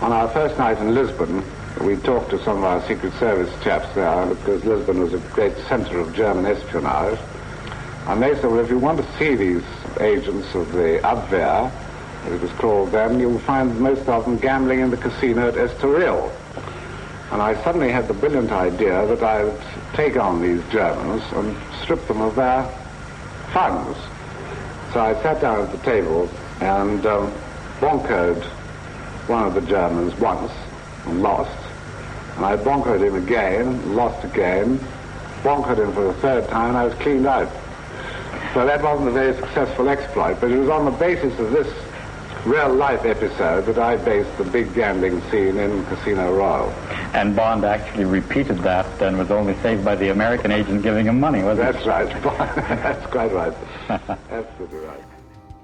On our first night in Lisbon, we talked to some of our Secret Service chaps there, because Lisbon was a great centre of German espionage. And they said, well, if you want to see these agents of the 𝗙𝗪𝗟𝗪𝗓, as it was called then, you'll find most of them gambling in the casino at Estoril. And I suddenly had the brilliant idea that I would take on these Germans and strip them of their funds. So I sat down at the table and bonkoed one of the Germans once and lost. And I bonkoed him again, lost again, bonkoed him for the third time, and I was cleaned out. So that wasn't a very successful exploit, but it was on the basis of this real-life episode that I based the big gambling scene in Casino Royale. And Bond actually repeated that and was only saved by the American agent giving him money, wasn't That's right. That's quite right. Absolutely right.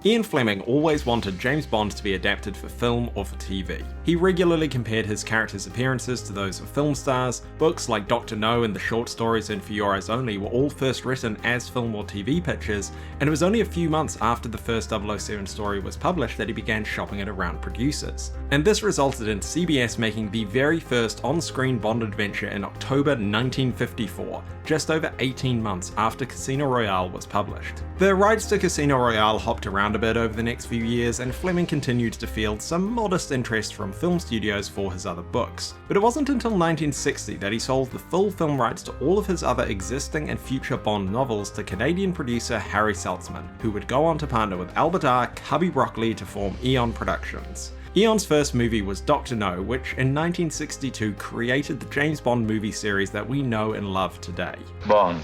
Ian Fleming always wanted James Bond to be adapted for film or for TV. He regularly compared his characters' appearances to those of film stars. Books like Dr. No and the short stories in For Your Eyes Only were all first written as film or TV pitches, and it was only a few months after the first 007 story was published that he began shopping it around producers. And this resulted in CBS making the very first on-screen Bond adventure in October 1954, just over 18 months after Casino Royale was published. The rights to Casino Royale hopped around a bit over the next few years, and Fleming continued to field some modest interest from film studios for his other books. But it wasn't until 1960 that he sold the full film rights to all of his other existing and future Bond novels to Canadian producer Harry Saltzman, who would go on to partner with Albert R. Cubby Broccoli to form Eon Productions. Eon's first movie was Dr. No, which in 1962 created the James Bond movie series that we know and love today. Bond.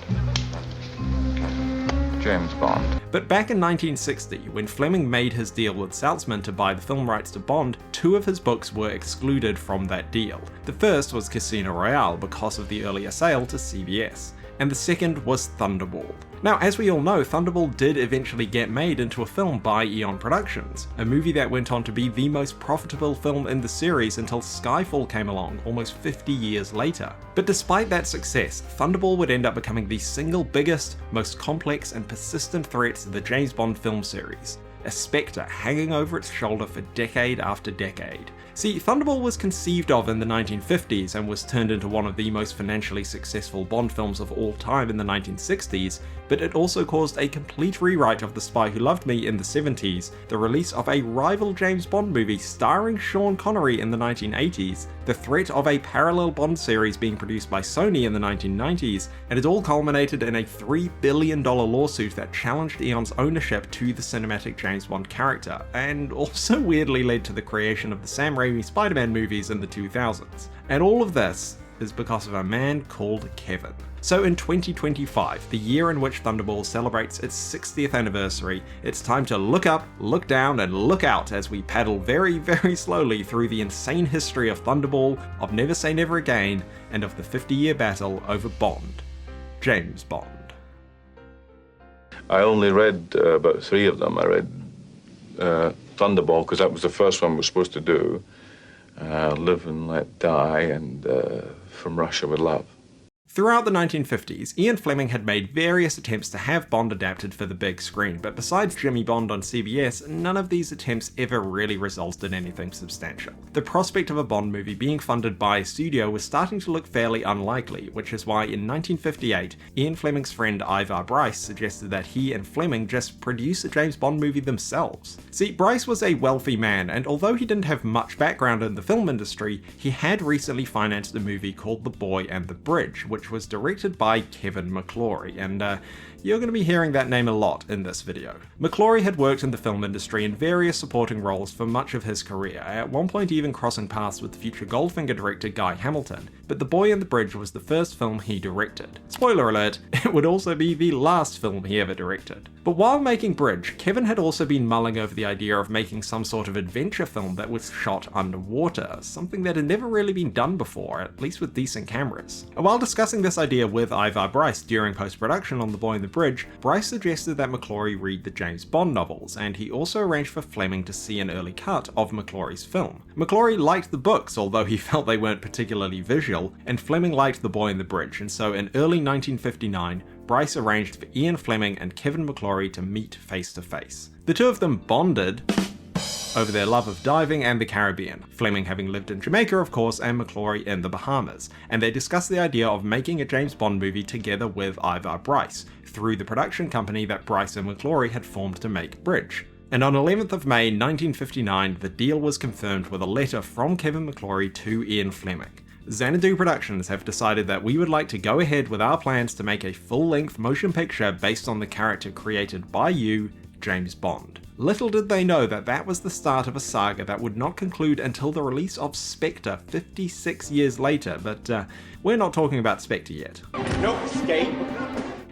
James Bond. But back in 1960, when Fleming made his deal with Saltzman to buy the film rights to Bond, two of his books were excluded from that deal. The first was Casino Royale because of the earlier sale to CBS, and the second was Thunderball. Now, as we all know, Thunderball did eventually get made into a film by Eon Productions, a movie that went on to be the most profitable film in the series until Skyfall came along almost 50 years later. But despite that success, Thunderball would end up becoming the single biggest, most complex and persistent threat to the James Bond film series, a spectre hanging over its shoulder for decade after decade. See, Thunderball was conceived of in the 1950s and was turned into one of the most financially successful Bond films of all time in the 1960s, but it also caused a complete rewrite of The Spy Who Loved Me in the 70s, the release of a rival James Bond movie starring Sean Connery in the 1980s, the threat of a parallel Bond series being produced by Sony in the 1990s, and it all culminated in a $3 billion lawsuit that challenged Eon's ownership to the cinematic James Bond character, and also weirdly led to the creation of the Sam Raimi Spider-Man movies in the 2000s. And all of this is because of a man called Kevin. So in 2025, the year in which Thunderball celebrates its 60th anniversary, it's time to look up, look down, and look out as we paddle very, very slowly through the insane history of Thunderball, of Never Say Never Again, and of the 50-year battle over Bond. James Bond. I only read about 3 of them. I read Thunderball, because that was the first one we were supposed to do, Live and Let Die, and From Russia with Love. Throughout the 1950s, Ian Fleming had made various attempts to have Bond adapted for the big screen, but besides Jimmy Bond on CBS, none of these attempts ever really resulted in anything substantial. The prospect of a Bond movie being funded by a studio was starting to look fairly unlikely, which is why in 1958, Ian Fleming's friend Ivar Bryce suggested that he and Fleming just produce a James Bond movie themselves. See, Bryce was a wealthy man, and although he didn't have much background in the film industry, he had recently financed a movie called The Boy and the Bridge, which was directed by Kevin McClory, and you're going to be hearing that name a lot in this video. McClory had worked in the film industry in various supporting roles for much of his career, at one point even crossing paths with future Goldfinger director Guy Hamilton, but The Boy and the Bridge was the first film he directed. Spoiler alert, it would also be the last film he ever directed. But while making Bridge, Kevin had also been mulling over the idea of making some sort of adventure film that was shot underwater, something that had never really been done before, at least with decent cameras. And while discussing this idea with Ivar Bryce during post-production on The Boy and the Bridge, Bryce suggested that McClory read the James Bond novels, and he also arranged for Fleming to see an early cut of McClory's film. McClory liked the books, although he felt they weren't particularly visual, and Fleming liked The Boy and the Bridge, and so in early 1959, Bryce arranged for Ian Fleming and Kevin McClory to meet face to face. The two of them bonded over their love of diving and the Caribbean, Fleming having lived in Jamaica of course, and McClory in the Bahamas, and they discussed the idea of making a James Bond movie together with Ivar Bryce, through the production company that Bryce and McClory had formed to make Bridge. And on 11th of May 1959, the deal was confirmed with a letter from Kevin McClory to Ian Fleming. Xanadu Productions have decided that we would like to go ahead with our plans to make a full-length motion picture based on the character created by you, James Bond. Little did they know that that was the start of a saga that would not conclude until the release of Spectre 56 years later, but we're not talking about Spectre yet. No escape.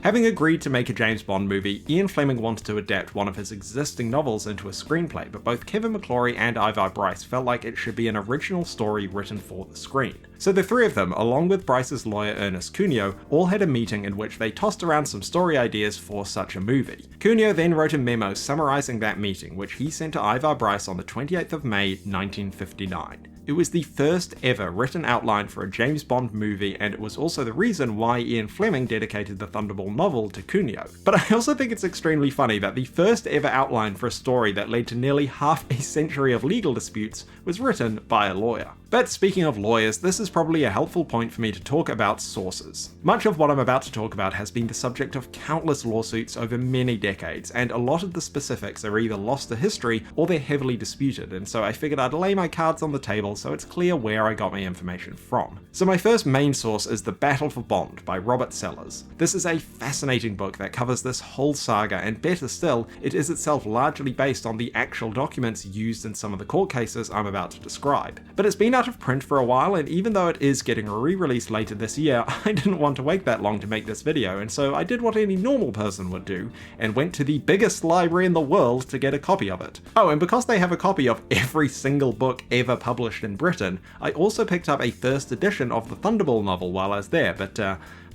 Having agreed to make a James Bond movie, Ian Fleming wanted to adapt one of his existing novels into a screenplay, but both Kevin McClory and Ivar Bryce felt like it should be an original story written for the screen. So the three of them, along with Bryce's lawyer Ernest Cuneo, all had a meeting in which they tossed around some story ideas for such a movie. Cuneo then wrote a memo summarizing that meeting, which he sent to Ivar Bryce on the 28th of May 1959. It was the first ever written outline for a James Bond movie, and it was also the reason why Ian Fleming dedicated the Thunderball novel to Cuneo. But I also think it's extremely funny that the first ever outline for a story that led to nearly half a century of legal disputes was written by a lawyer. But speaking of lawyers, this is probably a helpful point for me to talk about sources. Much of what I'm about to talk about has been the subject of countless lawsuits over many decades, and a lot of the specifics are either lost to history or they're heavily disputed, and so I figured I'd lay my cards on the table so it's clear where I got my information from. So my first main source is The Battle for Bond by Robert Sellers. This is a fascinating book that covers this whole saga, and better still, it is itself largely based on the actual documents used in some of the court cases I'm about to describe. But it's been out of print for a while, and even though it is getting re-released later this year, I didn't want to wait that long to make this video, and so I did what any normal person would do, and went to the biggest library in the world to get a copy of it. Oh, and because they have a copy of every single book ever published in Britain, I also picked up a first edition of the Thunderball novel while I was there, but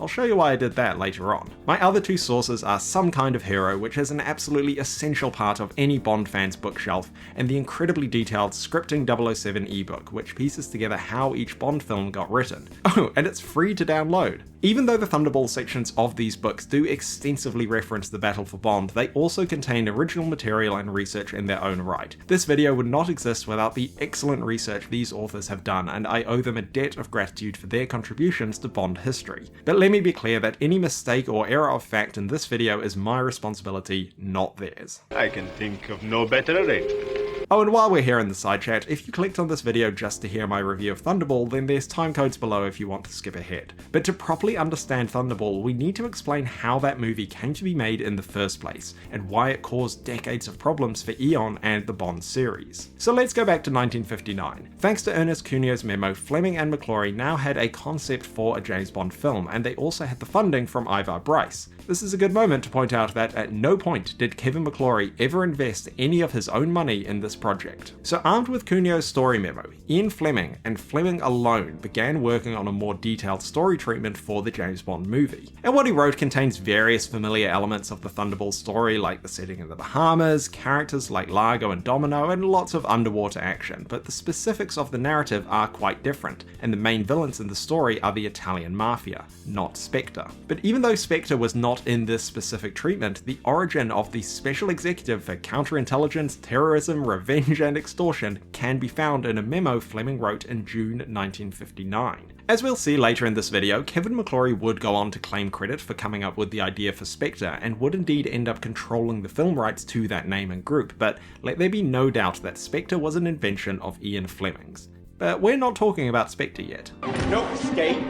I'll show you why I did that later on. My other two sources are Some Kind of Hero, which is an absolutely essential part of any Bond fan's bookshelf, and the incredibly detailed Scripting 007 ebook, which pieces together how each Bond film got written. Oh, and it's free to download. Even though the Thunderball sections of these books do extensively reference the Battle for Bond, they also contain original material and research in their own right. This video would not exist without the excellent research these authors have done, and I owe them a debt of gratitude for their contributions to Bond history. But let me be clear that any mistake or error of fact in this video is my responsibility, not theirs. I can think of no better arrangement. Oh, and while we're here in the side chat, if you clicked on this video just to hear my review of Thunderball, then there's timecodes below if you want to skip ahead. But to properly understand Thunderball, we need to explain how that movie came to be made in the first place, and why it caused decades of problems for Eon and the Bond series. So let's go back to 1959. Thanks to Ernest Cuneo's memo, Fleming and McClory now had a concept for a James Bond film, and they also had the funding from Ivar Bryce. This is a good moment to point out that at no point did Kevin McClory ever invest any of his own money in this project. So armed with Cuneo's story memo, Ian Fleming, and Fleming alone, began working on a more detailed story treatment for the James Bond movie. And what he wrote contains various familiar elements of the Thunderball story, like the setting in the Bahamas, characters like Largo and Domino, and lots of underwater action, but the specifics of the narrative are quite different, and the main villains in the story are the Italian mafia, not Spectre. But even though Spectre was not in this specific treatment, the origin of the Special Executive for Counterintelligence, Terrorism, Revenge and Extortion can be found in a memo Fleming wrote in June 1959. As we'll see later in this video, Kevin McClory would go on to claim credit for coming up with the idea for Spectre, and would indeed end up controlling the film rights to that name and group, but let there be no doubt that Spectre was an invention of Ian Fleming's. But we're not talking about Spectre yet. No escape.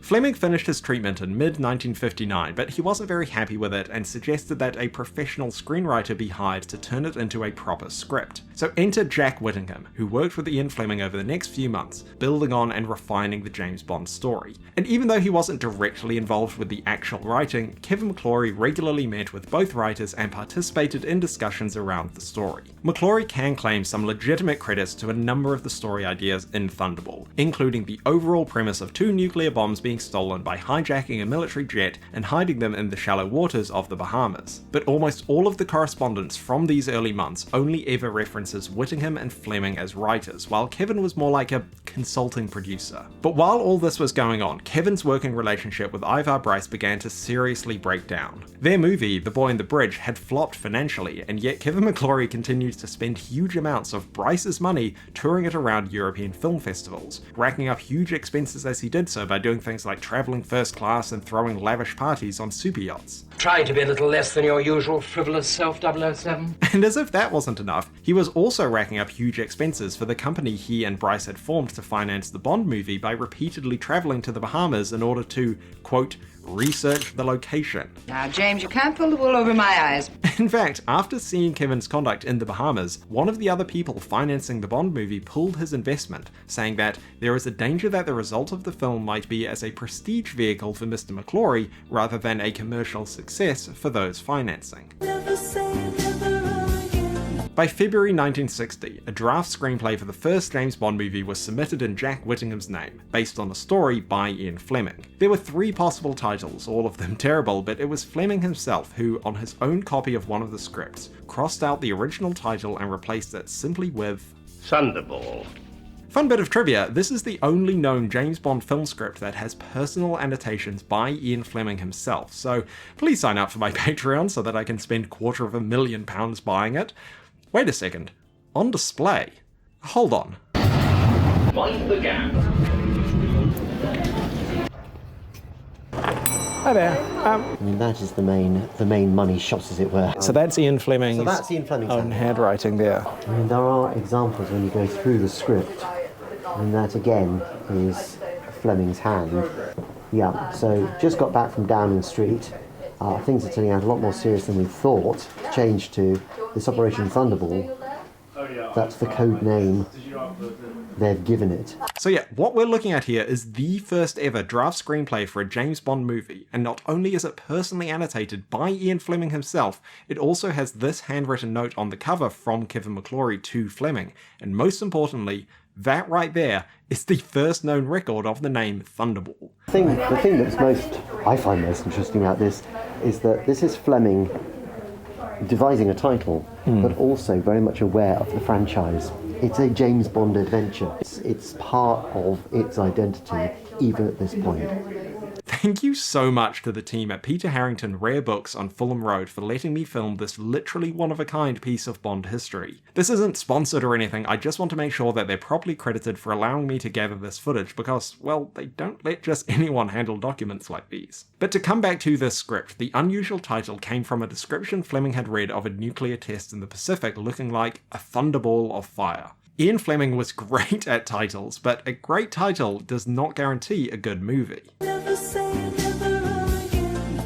Fleming finished his treatment in mid-1959, but he wasn't very happy with it and suggested that a professional screenwriter be hired to turn it into a proper script. So enter Jack Whittingham, who worked with Ian Fleming over the next few months, building on and refining the James Bond story. And even though he wasn't directly involved with the actual writing, Kevin McClory regularly met with both writers and participated in discussions around the story. McClory can claim some legitimate credits to a number of the story ideas in Thunderball, including the overall premise of 2 nuclear bombs being stolen by hijacking a military jet and hiding them in the shallow waters of the Bahamas. But almost all of the correspondence from these early months only ever references Whittingham and Fleming as writers, while Kevin was more like a consulting producer. But while all this was going on, Kevin's working relationship with Ivar Bryce began to seriously break down. Their movie, The Boy in the Bridge, had flopped financially, and yet Kevin McClory continues to spend huge amounts of Bryce's money touring it around European film festivals, racking up huge expenses as he did so by doing things like travelling first class and throwing lavish parties on super yachts. Trying to be a little less than your usual frivolous self, 007. And as if that wasn't enough, he was also racking up huge expenses for the company he and Bryce had formed to finance the Bond movie by repeatedly travelling to the Bahamas in order to, quote, research the location. Now, James, you can't pull the wool over my eyes. In fact, after seeing Kevin's conduct in the Bahamas, one of the other people financing the Bond movie pulled his investment, saying that there is a danger that the result of the film might be as a prestige vehicle for Mr. McClory rather than a commercial success for those financing. By February 1960, a draft screenplay for the first James Bond movie was submitted in Jack Whittingham's name, based on a story by Ian Fleming. There were 3 possible titles, all of them terrible, but it was Fleming himself who, on his own copy of one of the scripts, crossed out the original title and replaced it simply with Thunderball. Fun bit of trivia, this is the only known James Bond film script that has personal annotations by Ian Fleming himself, so please sign up for my Patreon so that I can spend £250,000 buying it. Wait a second, on display? Hold on. Mind the gap. Hi there. I mean, that is the main money shot, as it were. So that's Ian Fleming's, So that's Ian Fleming's own handwriting there. I mean, there are examples when you go through the script, and that again is Fleming's hand. Yeah, so just got back from Downing Street. Things are turning out a lot more serious than we thought. Changed to this Operation Thunderball. That's the code name they've given it. So yeah, what we're looking at here is the first ever draft screenplay for a James Bond movie, and not only is it personally annotated by Ian Fleming himself, it also has this handwritten note on the cover from Kevin McClory to Fleming, and most importantly, that right there is the first known record of the name Thunderball. The thing that's I find most interesting about this is that this is Fleming devising a title, but also very much aware of the franchise. It's a James Bond adventure. It's part of its identity, even at this point. Thank you so much to the team at Peter Harrington Rare Books on Fulham Road for letting me film this literally one-of-a-kind piece of Bond history. This isn't sponsored or anything, I just want to make sure that they're properly credited for allowing me to gather this footage because, well, they don't let just anyone handle documents like these. But to come back to this script, the unusual title came from a description Fleming had read of a nuclear test in the Pacific looking like a thunderball of fire. Ian Fleming was great at titles, but a great title does not guarantee a good movie.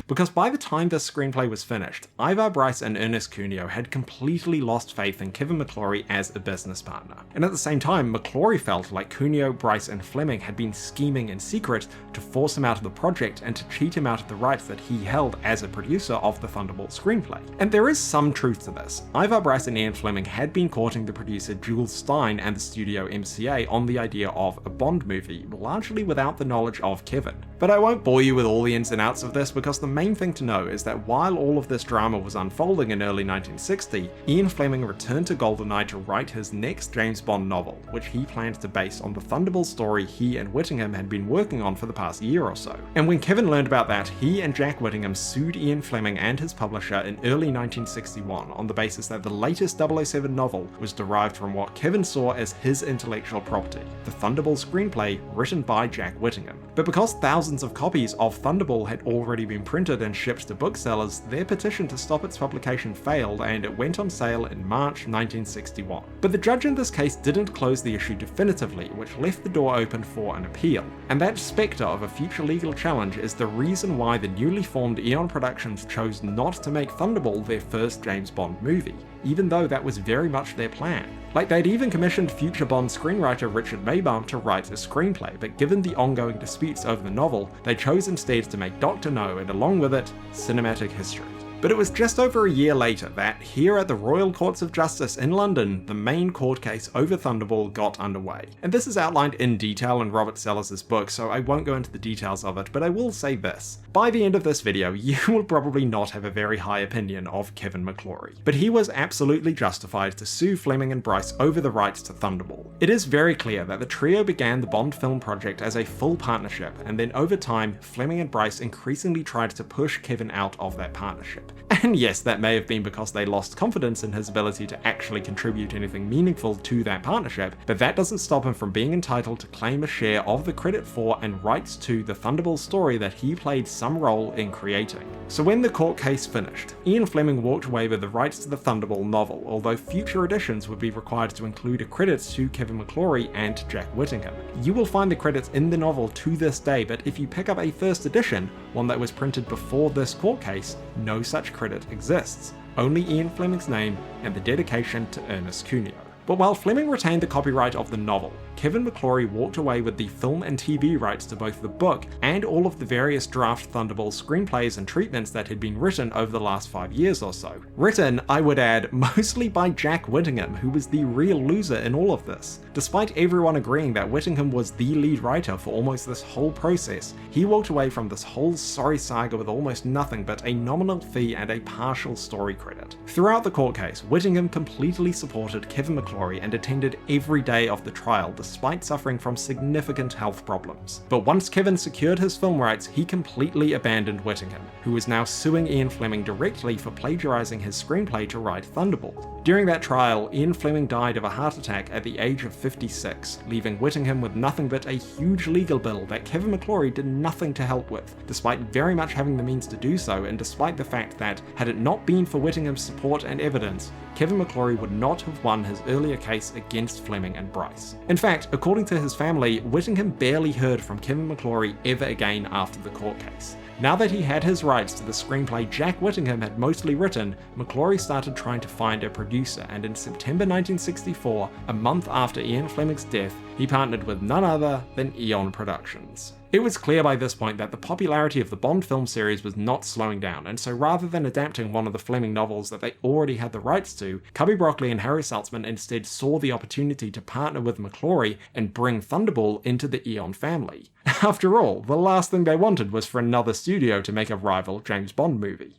Because by the time this screenplay was finished, Ivar Bryce and Ernest Cuneo had completely lost faith in Kevin McClory as a business partner. And at the same time, McClory felt like Cuneo, Bryce and Fleming had been scheming in secret to force him out of the project and to cheat him out of the rights that he held as a producer of the Thunderball screenplay. And there is some truth to this. Ivar Bryce and Ian Fleming had been courting the producer Jules Stein and the studio MCA on the idea of a Bond movie, largely without the knowledge of Kevin. But I won't bore you with all the ins and outs of this because the main thing to know is that while all of this drama was unfolding in early 1960, Ian Fleming returned to GoldenEye to write his next James Bond novel, which he planned to base on the Thunderball story he and Whittingham had been working on for the past year or so. And when Kevin learned about that, he and Jack Whittingham sued Ian Fleming and his publisher in early 1961 on the basis that the latest 007 novel was derived from what Kevin saw as his intellectual property, the Thunderball screenplay written by Jack Whittingham. But because thousands of copies of Thunderball had already been printed and shipped to booksellers, their petition to stop its publication failed and it went on sale in March 1961. But the judge in this case didn't close the issue definitively, which left the door open for an appeal. And that spectre of a future legal challenge is the reason why the newly formed Eon Productions chose not to make Thunderball their first James Bond movie, even though that was very much their plan. Like, they'd even commissioned future Bond screenwriter Richard Maybaum to write a screenplay, but given the ongoing disputes over the novel, they chose instead to make Dr. No and along with it, cinematic history. But it was just over a year later that, here at the Royal Courts of Justice in London, the main court case over Thunderball got underway. And this is outlined in detail in Robert Sellers' book, so I won't go into the details of it, but I will say this. By the end of this video, you will probably not have a very high opinion of Kevin McClory, but he was absolutely justified to sue Fleming and Bryce over the rights to Thunderball. It is very clear that the trio began the Bond film project as a full partnership, and then over time, Fleming and Bryce increasingly tried to push Kevin out of that partnership. And yes, that may have been because they lost confidence in his ability to actually contribute anything meaningful to that partnership, but that doesn't stop him from being entitled to claim a share of the credit for and rights to the Thunderball story that he played some role in creating. So when the court case finished, Ian Fleming walked away with the rights to the Thunderball novel, although future editions would be required to include a credit to Kevin McClory and Jack Whittingham. You will find the credits in the novel to this day, but if you pick up a first edition, one that was printed before this court case, no such credit exists. Only Ian Fleming's name and the dedication to Ernest Cuneo. But while Fleming retained the copyright of the novel, Kevin McClory walked away with the film and TV rights to both the book and all of the various draft Thunderball screenplays and treatments that had been written over the last 5 years or so. Written, I would add, mostly by Jack Whittingham, who was the real loser in all of this. Despite everyone agreeing that Whittingham was the lead writer for almost this whole process, he walked away from this whole sorry saga with almost nothing but a nominal fee and a partial story credit. Throughout the court case, Whittingham completely supported Kevin McClory and attended every day of the trial despite suffering from significant health problems. But once Kevin secured his film rights, he completely abandoned Whittingham, who was now suing Ian Fleming directly for plagiarizing his screenplay to write Thunderball. During that trial, Ian Fleming died of a heart attack at the age of 56, leaving Whittingham with nothing but a huge legal bill that Kevin McClory did nothing to help with, despite very much having the means to do so, and despite the fact that, had it not been for Whittingham's support and evidence, Kevin McClory would not have won his earlier case against Fleming and Bryce. In fact, according to his family, Whittingham barely heard from Kevin McClory ever again after the court case. Now that he had his rights to the screenplay Jack Whittingham had mostly written, McClory started trying to find a producer, and in September 1964, a month after Ian Fleming's death, he partnered with none other than Eon Productions. It was clear by this point that the popularity of the Bond film series was not slowing down, and so rather than adapting one of the Fleming novels that they already had the rights to, Cubby Broccoli and Harry Saltzman instead saw the opportunity to partner with McClory and bring Thunderball into the Eon family. After all, the last thing they wanted was for another studio to make a rival James Bond movie.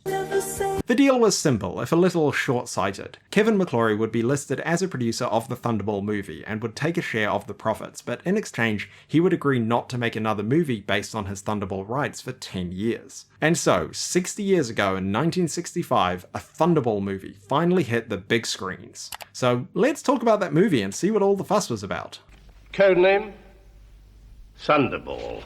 The deal was simple, if a little short-sighted. Kevin McClory would be listed as a producer of the Thunderball movie and would take a share of the profits, but in exchange, he would agree not to make another movie based on his Thunderball rights for 10 years. And so, 60 years ago in 1965, a Thunderball movie finally hit the big screens. So let's talk about that movie and see what all the fuss was about. Codename? Thunderball.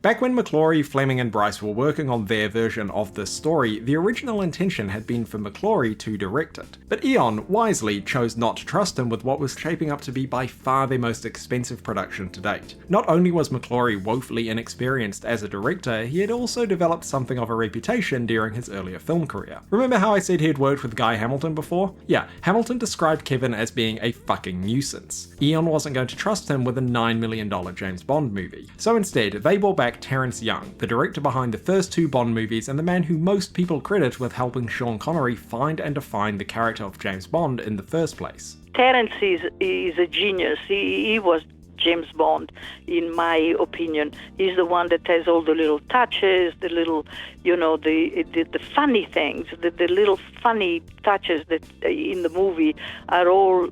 Back when McClory, Fleming and Bryce were working on their version of this story, the original intention had been for McClory to direct it. But Eon, wisely, chose not to trust him with what was shaping up to be by far their most expensive production to date. Not only was McClory woefully inexperienced as a director, he had also developed something of a reputation during his earlier film career. Remember how I said he had worked with Guy Hamilton before? Yeah, Hamilton described Kevin as being a fucking nuisance. Eon wasn't going to trust him with a $9 million James Bond movie. So instead, they brought back Terrence Young, the director behind the first two Bond movies and the man who most people credit with helping Sean Connery find and define the character of James Bond in the first place. Terrence is a genius. He was James Bond, in my opinion. He's the one that has all the little touches, the little, the funny things, the little funny touches that in the movie are all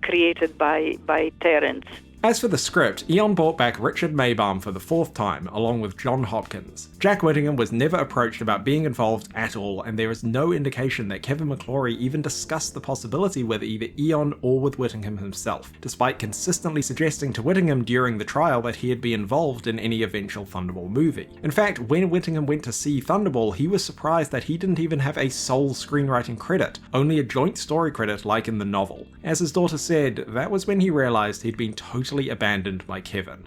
created by Terrence. As for the script, Eon brought back Richard Maybaum for the fourth time, along with John Hopkins. Jack Whittingham was never approached about being involved at all, and there is no indication that Kevin McClory even discussed the possibility with either Eon or with Whittingham himself, despite consistently suggesting to Whittingham during the trial that he'd be involved in any eventual Thunderball movie. In fact, when Whittingham went to see Thunderball, he was surprised that he didn't even have a sole screenwriting credit, only a joint story credit like in the novel. As his daughter said, that was when he realized he'd been totally abandoned by Kevin.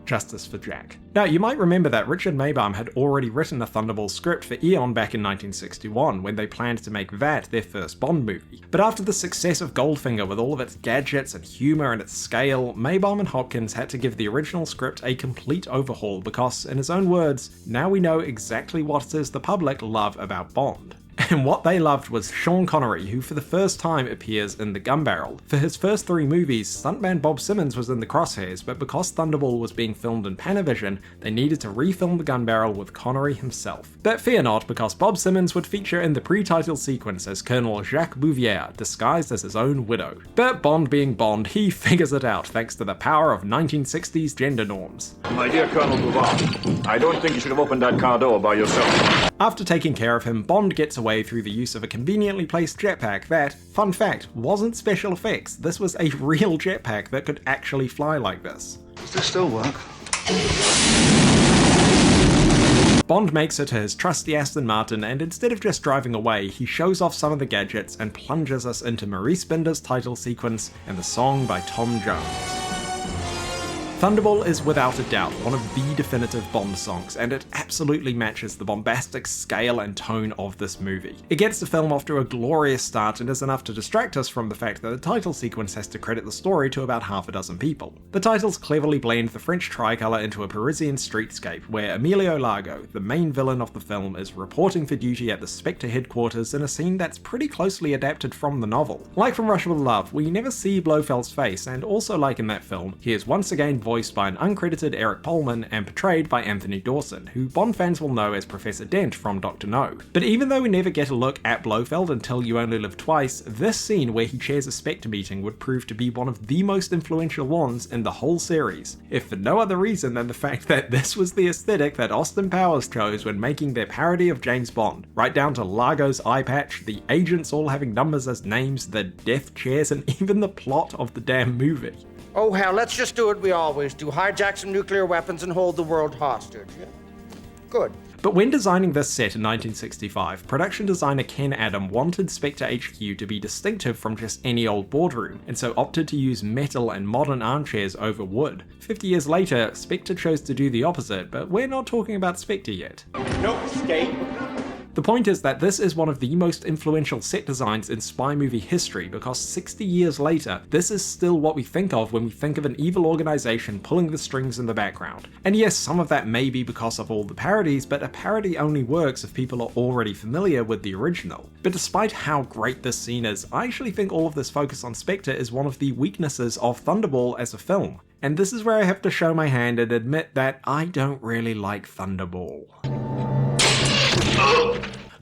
Justice for Jack. Now, you might remember that Richard Maibaum had already written a Thunderball script for Eon back in 1961 when they planned to make that their first Bond movie. But after the success of Goldfinger with all of its gadgets and humour and its scale, Maibaum and Hopkins had to give the original script a complete overhaul because, in his own words, now we know exactly what it is the public love about Bond. And what they loved was Sean Connery, who for the first time appears in the gun barrel. For his first 3 movies, stuntman Bob Simmons was in the crosshairs, but because Thunderball was being filmed in Panavision, they needed to refilm the gun barrel with Connery himself. But fear not, because Bob Simmons would feature in the pre-title sequence as Colonel 𝗙𝗢𝗟𝗡𝗥, disguised as his own widow. But Bond being Bond, he figures it out thanks to the power of 1960s gender norms. My dear Colonel Duval, I don't think you should have opened that car door by yourself. After taking care of him, Bond gets away through the use of a conveniently placed jetpack that, fun fact, wasn't special effects. This was a real jetpack that could actually fly like this. Does this still work? Bond makes it to his trusty Aston Martin, and instead of just driving away, he shows off some of the gadgets and plunges us into Maurice Binder's title sequence and the song by Tom Jones. Thunderball is without a doubt one of the definitive Bond songs, and it absolutely matches the bombastic scale and tone of this movie. It gets the film off to a glorious start and is enough to distract us from the fact that the title sequence has to credit the story to about half a dozen people. The titles cleverly blend the French tricolour into a Parisian streetscape, where Emilio Largo, the main villain of the film, is reporting for duty at the SPECTRE headquarters in a scene that's pretty closely adapted from the novel. Like from Russia with Love, we never see Blofeld's face, and also like in that film, he is once again voiced by an uncredited Eric Pohlmann and portrayed by Anthony Dawson, who Bond fans will know as Professor Dent from Dr. No. But even though we never get a look at Blofeld until You Only Live Twice, this scene where he chairs a Spectre meeting would prove to be one of the most influential ones in the whole series, if for no other reason than the fact that this was the aesthetic that Austin Powers chose when making their parody of James Bond, right down to Largo's eye patch, the agents all having numbers as names, the death chairs, and even the plot of the damn movie. Oh, hell, let's just do what we always do. Hijack some nuclear weapons and hold the world hostage. Yeah? Good. But when designing this set in 1965, production designer Ken Adam wanted Spectre HQ to be distinctive from just any old boardroom, and so opted to use metal and modern armchairs over wood. 50 years later, Spectre chose to do the opposite, but we're not talking about Spectre yet. No escape. The point is that this is one of the most influential set designs in spy movie history, because 60 years later, this is still what we think of when we think of an evil organization pulling the strings in the background. And yes, some of that may be because of all the parodies, but a parody only works if people are already familiar with the original. But despite how great this scene is, I actually think all of this focus on Spectre is one of the weaknesses of Thunderball as a film. And this is where I have to show my hand and admit that I don't really like Thunderball.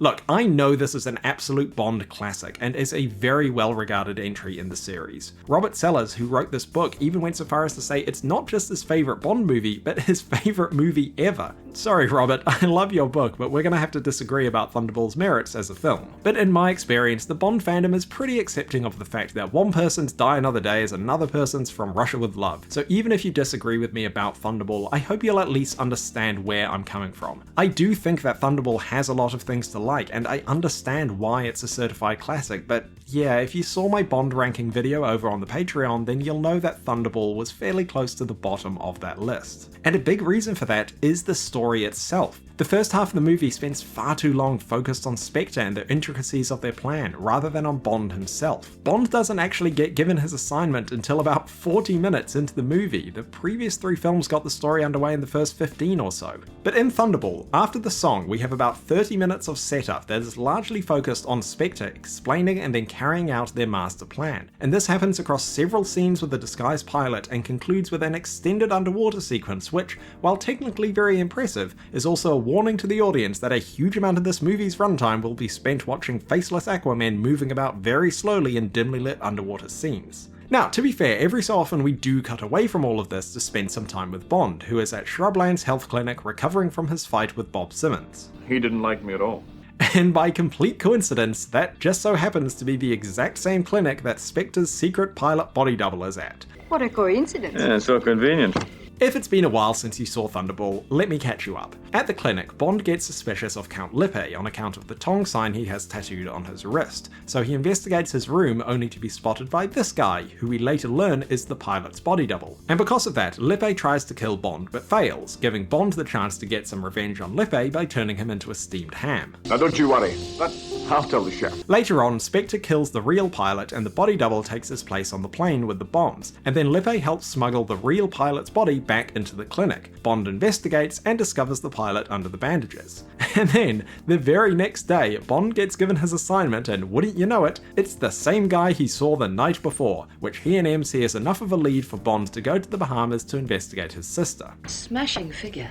Look, I know this is an absolute Bond classic, and is a very well-regarded entry in the series. Robert Sellers, who wrote this book, even went so far as to say it's not just his favourite Bond movie, but his favourite movie ever. Sorry, Robert, I love your book, but we're gonna have to disagree about Thunderball's merits as a film. But in my experience, the Bond fandom is pretty accepting of the fact that one person's Die Another Day is another person's From Russia with Love. So even if you disagree with me about Thunderball, I hope you'll at least understand where I'm coming from. I do think that Thunderball has a lot of things to like, and I understand why it's a certified classic, but yeah, if you saw my Bond ranking video over on the Patreon, then you'll know that Thunderball was fairly close to the bottom of that list. And a big reason for that is the story itself. The first half of the movie spends far too long focused on Spectre and the intricacies of their plan, rather than on Bond himself. Bond doesn't actually get given his assignment until about 40 minutes into the movie. The previous 3 films got the story underway in the first 15 or so. But in Thunderball, after the song, we have about 30 minutes of setup that is largely focused on Spectre explaining and then carrying out their master plan. And this happens across several scenes with the disguised pilot and concludes with an extended underwater sequence which, while technically very impressive, is also a warning to the audience that a huge amount of this movie's runtime will be spent watching faceless Aquaman moving about very slowly in dimly lit underwater scenes. Now, to be fair, every so often we do cut away from all of this to spend some time with Bond, who is at Shrublands Health Clinic recovering from his fight with Bob Simmons. He didn't like me at all. And by complete coincidence, that just so happens to be the exact same clinic that Spectre's secret pilot body double is at. What a coincidence. Yeah, so convenient. If it's been a while since you saw Thunderball, let me catch you up. At the clinic, Bond gets suspicious of Count 𝗙𝗡𝗅 on account of the tongue sign he has tattooed on his wrist, so he investigates his room only to be spotted by this guy, who we later learn is the pilot's body double. And because of that, 𝗙𝗡𝗅 tries to kill Bond but fails, giving Bond the chance to get some revenge on 𝗙𝗡𝗅 by turning him into a steamed ham. Now don't you worry, but I'll tell the chef. Later on, Spectre kills the real pilot and the body double takes his place on the plane with the bombs, and then 𝗙𝗡𝗅 helps smuggle the real pilot's body back into the clinic. Bond investigates and discovers the pilot under the bandages. And then, the very next day, Bond gets given his assignment and wouldn't you know it, it's the same guy he saw the night before, which he and M see as enough of a lead for Bond to go to the Bahamas to investigate his sister. Smashing figure.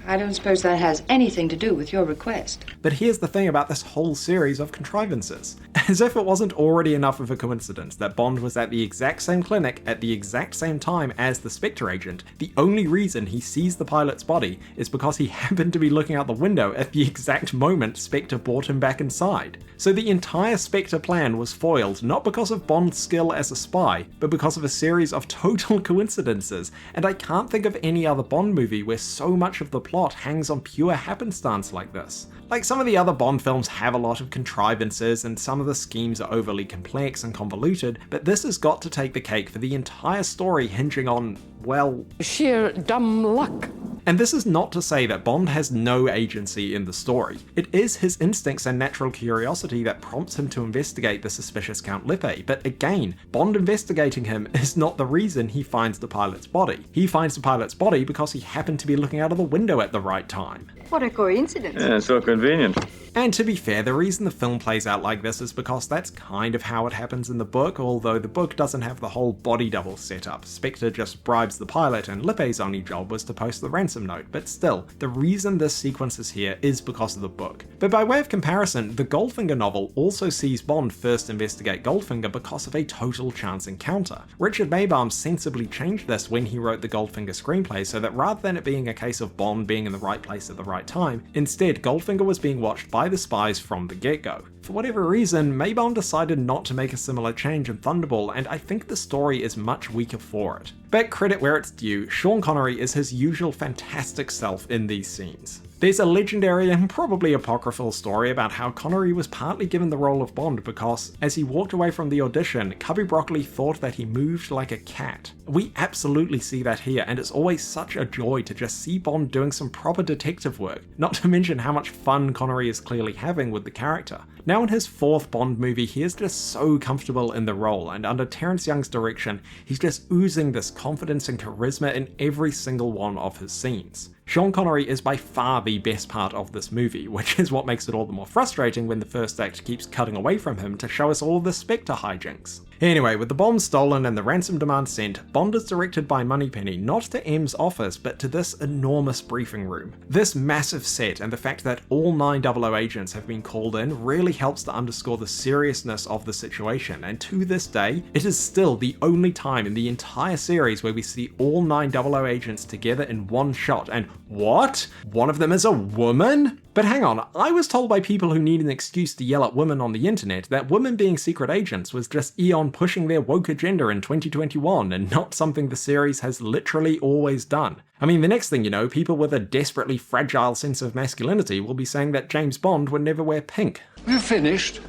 I don't suppose that has anything to do with your request. But here's the thing about this whole series of contrivances. As if it wasn't already enough of a coincidence that Bond was at the exact same clinic at the exact same time as the Spectre agent, the only reason he sees the pilot's body is because he happened to be looking out the window at the exact moment Spectre brought him back inside. So the entire Spectre plan was foiled not because of Bond's skill as a spy, but because of a series of total coincidences, and I can't think of any other Bond movie where so much of the plot hangs on pure happenstance like this. Like, some of the other Bond films have a lot of contrivances and some of the schemes are overly complex and convoluted, but this has got to take the cake for the entire story hinging on, well, sheer dumb luck. And this is not to say that Bond has no agency in the story. It is his instincts and natural curiosity that prompts him to investigate the suspicious Count 𝗙𝗡𝗅, but again, Bond investigating him is not the reason he finds the pilot's body. He finds the pilot's body because he happened to be looking out of the window at the right time. What a coincidence. Yeah, so convenient. And to be fair, the reason the film plays out like this is because that's kind of how it happens in the book, although the book doesn't have the whole body double setup. Spectre just bribes the pilot and 𝗙𝗡𝗅's only job was to post the ransom note, but still, the reason this sequence is here is because of the book. But by way of comparison, the Goldfinger novel also sees Bond first investigate Goldfinger because of a total chance encounter. Richard Maybaum sensibly changed this when he wrote the Goldfinger screenplay so that rather than it being a case of Bond being in the right place at the right time, instead Goldfinger was being watched by the spies from the get-go. For whatever reason, Maybaum decided not to make a similar change in Thunderball, and I think the story is much weaker for it. But credit where it's due, Sean Connery is his usual fantastic self in these scenes. There's a legendary and probably apocryphal story about how Connery was partly given the role of Bond because, as he walked away from the audition, Cubby Broccoli thought that he moved like a cat. We absolutely see that here, and it's always such a joy to just see Bond doing some proper detective work, not to mention how much fun Connery is clearly having with the character. Now in his fourth Bond movie, he is just so comfortable in the role, and under Terence Young's direction, he's just oozing this confidence and charisma in every single one of his scenes. Sean Connery is by far the best part of this movie, which is what makes it all the more frustrating when the first act keeps cutting away from him to show us all the Spectre hijinks. Anyway, with the bombs stolen and the ransom demand sent, Bond is directed by Moneypenny not to M's office but to this enormous briefing room. This massive set and the fact that all 9 00 agents have been called in really helps to underscore the seriousness of the situation, and to this day, it is still the only time in the entire series where we see all 9 00 agents together in one shot, and what? One of them is a woman? But hang on, I was told by people who need an excuse to yell at women on the internet that women being secret agents was just Eon pushing their woke agenda in 2021 and not something the series has literally always done. I mean, the next thing you know, people with a desperately fragile sense of masculinity will be saying that James Bond would never wear pink. You finished?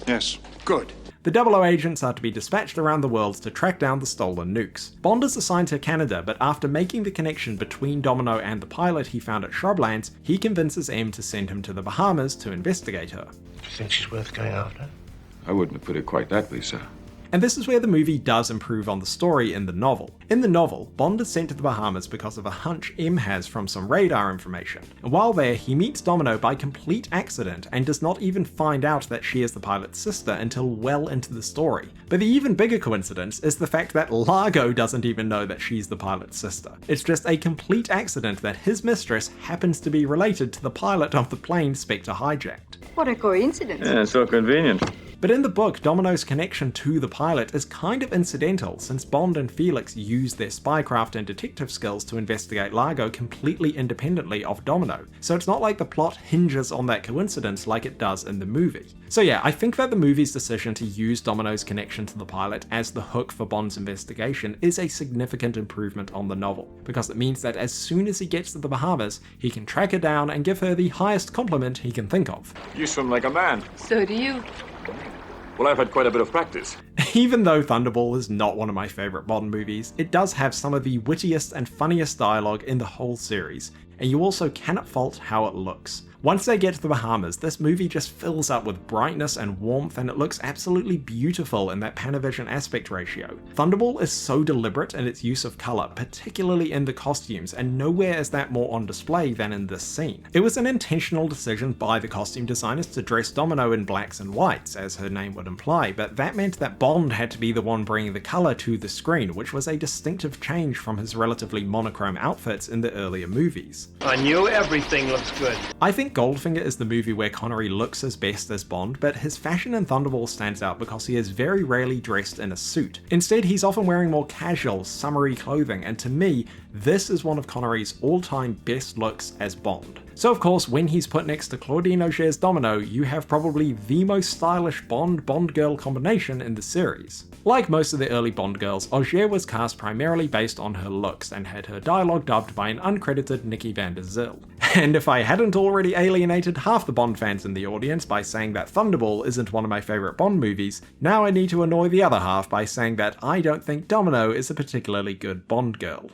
Yes. Good. The 00 agents are to be dispatched around the world to track down the stolen nukes. Bond is assigned to Canada, but after making the connection between Domino and the pilot he found at Shrublands, he convinces M to send him to the Bahamas to investigate her. Do you think she's worth going after? I wouldn't have put it quite that way, sir. And this is where the movie does improve on the story in the novel. In the novel, Bond is sent to the Bahamas because of a hunch M has from some radar information. And while there, he meets Domino by complete accident and does not even find out that she is the pilot's sister until well into the story. But the even bigger coincidence is the fact that Largo doesn't even know that she's the pilot's sister. It's just a complete accident that his mistress happens to be related to the pilot of the plane Spectre hijacked. What a coincidence. Yeah, so convenient. But in the book, Domino's connection to the pilot is kind of incidental, since Bond and Felix use their spycraft and detective skills to investigate Largo completely independently of Domino, so it's not like the plot hinges on that coincidence like it does in the movie. So yeah, I think that the movie's decision to use Domino's connection to the pilot as the hook for Bond's investigation is a significant improvement on the novel, because it means that as soon as he gets to the Bahamas, he can track her down and give her the highest compliment he can think of. You swim like a man. So do you. Well, I've had quite a bit of practice. Even though Thunderball is not one of my favourite Bond movies, it does have some of the wittiest and funniest dialogue in the whole series, and you also cannot fault how it looks. Once they get to the Bahamas, this movie just fills up with brightness and warmth, and it looks absolutely beautiful in that Panavision aspect ratio. Thunderball is so deliberate in its use of colour, particularly in the costumes, and nowhere is that more on display than in this scene. It was an intentional decision by the costume designers to dress Domino in blacks and whites, as her name would imply, but that meant that Bond had to be the one bringing the colour to the screen, which was a distinctive change from his relatively monochrome outfits in the earlier movies. I knew everything looks good. I think Goldfinger is the movie where Connery looks his best as Bond, but his fashion in Thunderball stands out because he is very rarely dressed in a suit. Instead, he's often wearing more casual, summery clothing, and to me, this is one of Connery's all-time best looks as Bond. So of course, when he's put next to 𝗘𝗩𝗘𝗥𝗬𝗧𝗘𝗫 Domino, you have probably the most stylish Bond girl combination in the series. Like most of the early Bond girls, 𝗘𝗩𝗟𝗏 was cast primarily based on her looks and had her dialogue dubbed by an uncredited Nikki van der Zyl. And if I hadn't already alienated half the Bond fans in the audience by saying that Thunderball isn't one of my favourite Bond movies, now I need to annoy the other half by saying that I don't think Domino is a particularly good Bond girl.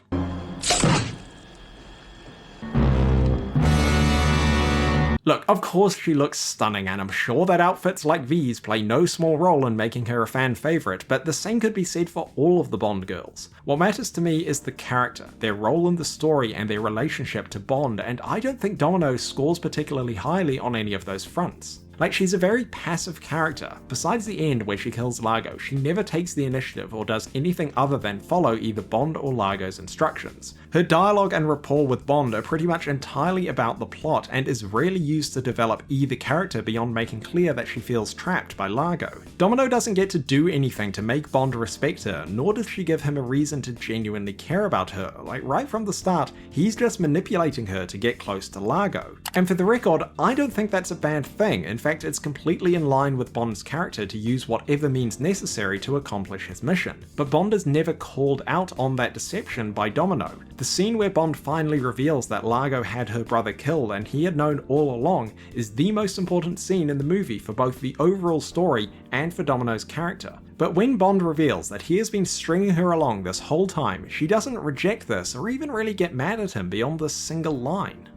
Look, of course she looks stunning, and I'm sure that outfits like these play no small role in making her a fan favourite, but the same could be said for all of the Bond girls. What matters to me is the character, their role in the story, and their relationship to Bond, and I don't think Domino scores particularly highly on any of those fronts. Like, she's a very passive character. Besides the end where she kills Largo, she never takes the initiative or does anything other than follow either Bond or Largo's instructions. Her dialogue and rapport with Bond are pretty much entirely about the plot and is rarely used to develop either character beyond making clear that she feels trapped by Largo. Domino doesn't get to do anything to make Bond respect her, nor does she give him a reason to genuinely care about her. Like, right from the start, he's just manipulating her to get close to Largo. And for the record, I don't think that's a bad thing. In fact, it's completely in line with Bond's character to use whatever means necessary to accomplish his mission. But Bond is never called out on that deception by Domino. The scene where Bond finally reveals that Largo had her brother killed and he had known all along is the most important scene in the movie for both the overall story and for Domino's character. But when Bond reveals that he has been stringing her along this whole time, she doesn't reject this or even really get mad at him beyond this single line.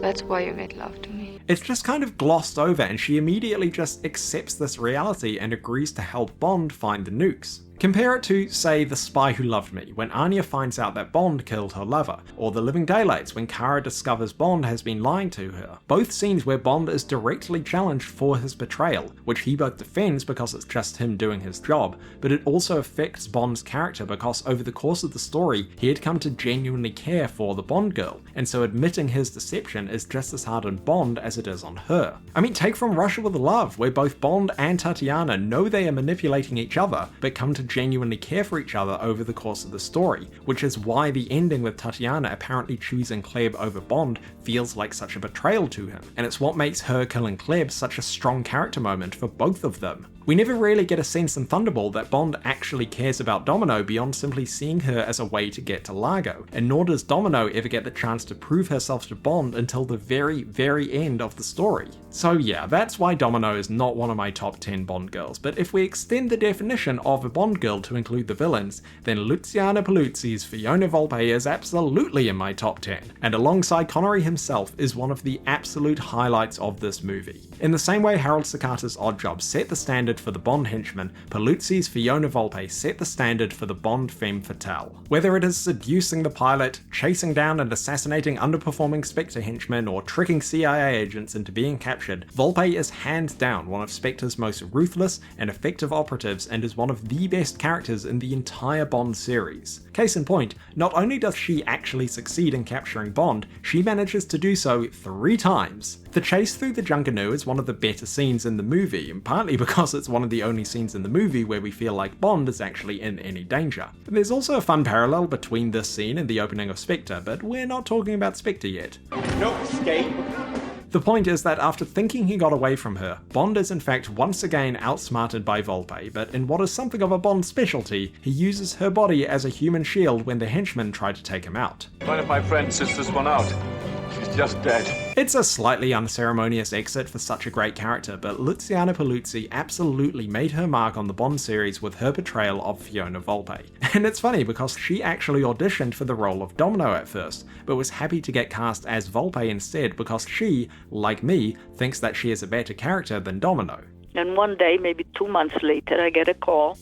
That's why you made love to me. It's just kind of glossed over, and she immediately just accepts this reality and agrees to help Bond find the nukes. Compare it to, say, The Spy Who Loved Me, when Anya finds out that Bond killed her lover, or The Living Daylights, when Kara discovers Bond has been lying to her. Both scenes where Bond is directly challenged for his betrayal, which he both defends because it's just him doing his job, but it also affects Bond's character because over the course of the story, he had come to genuinely care for the Bond girl, and so admitting his deception is just as hard on Bond as it is on her. I mean, take from Russia with Love, where both Bond and Tatiana know they are manipulating each other, but come to genuinely care for each other over the course of the story, which is why the ending with Tatiana apparently choosing 𝗘𝗩𝗘𝗥𝗬𝗪 over Bond feels like such a betrayal to him, and it's what makes her killing 𝗘𝗩𝗘𝗥𝗬𝗪 such a strong character moment for both of them. We never really get a sense in Thunderball that Bond actually cares about Domino beyond simply seeing her as a way to get to Largo, and nor does Domino ever get the chance to prove herself to Bond until the very, very end of the story. So yeah, that's why Domino is not one of my top 10 Bond girls, but if we extend the definition of a Bond girl to include the villains, then Luciana Paluzzi's Fiona Volpe is absolutely in my top 10, and alongside Connery himself is one of the absolute highlights of this movie. In the same way Harold Sakata's Oddjob set the standard for the Bond henchman, Paluzzi's Fiona Volpe set the standard for the Bond femme fatale. Whether it is seducing the pilot, chasing down and assassinating underperforming Spectre henchmen, or tricking CIA agents into being captured, Volpe is hands down one of Spectre's most ruthless and effective operatives and is one of the best characters in the entire Bond series. Case in point, not only does she actually succeed in capturing Bond, she manages to do so 3 times. The chase through the Junkanoo is one of the better scenes in the movie, and partly because it's one of the only scenes in the movie where we feel like Bond is actually in any danger. There's also a fun parallel between this scene and the opening of Spectre, but we're not talking about Spectre yet. No escape. The point is that after thinking he got away from her, Bond is in fact once again outsmarted by Volpe, but in what is something of a Bond specialty, he uses her body as a human shield when the henchmen try to take him out. One of my friends sits this one out. She's just dead. It's a slightly unceremonious exit for such a great character, but 𝗙𝗢𝗟𝗢𝗪𝗧𝗖 absolutely made her mark on the Bond series with her portrayal of Fiona Volpe. And it's funny because she actually auditioned for the role of Domino at first, but was happy to get cast as Volpe instead because she, like me, thinks that she is a better character than Domino. And one day, maybe 2 months later, I get a call,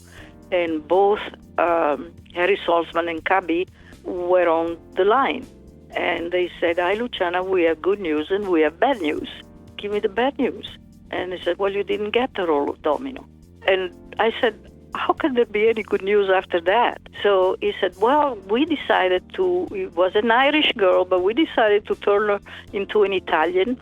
and both Harry Saltzman and 𝗙𝗩𝗘𝗥𝗬𝗧𝗘𝗫 were on the line. And they said, "Hi, Luciana, we have good news and we have bad news. Give me the bad news." And he said, "Well, you didn't get the role of Domino." And I said, "How can there be any good news after that?" So he said, "Well, we decided to, it was an Irish girl, but we decided to turn her into an Italian,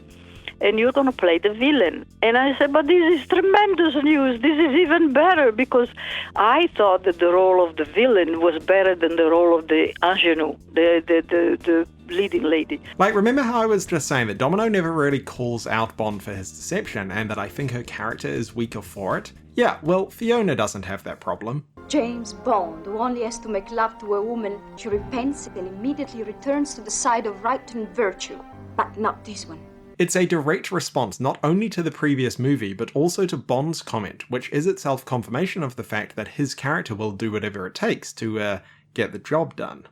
and you're going to play the villain." And I said, "But this is tremendous news. This is even better," because I thought that the role of the villain was better than the role of the ingenue, the leading lady. Like, remember how I was just saying that Domino never really calls out Bond for his deception, and that I think her character is weaker for it? Yeah, well, Fiona doesn't have that problem. James Bond, who only has to make love to a woman, she repents and immediately returns to the side of right and virtue. But not this one. It's a direct response not only to the previous movie, but also to Bond's comment, which is itself confirmation of the fact that his character will do whatever it takes to, get the job done.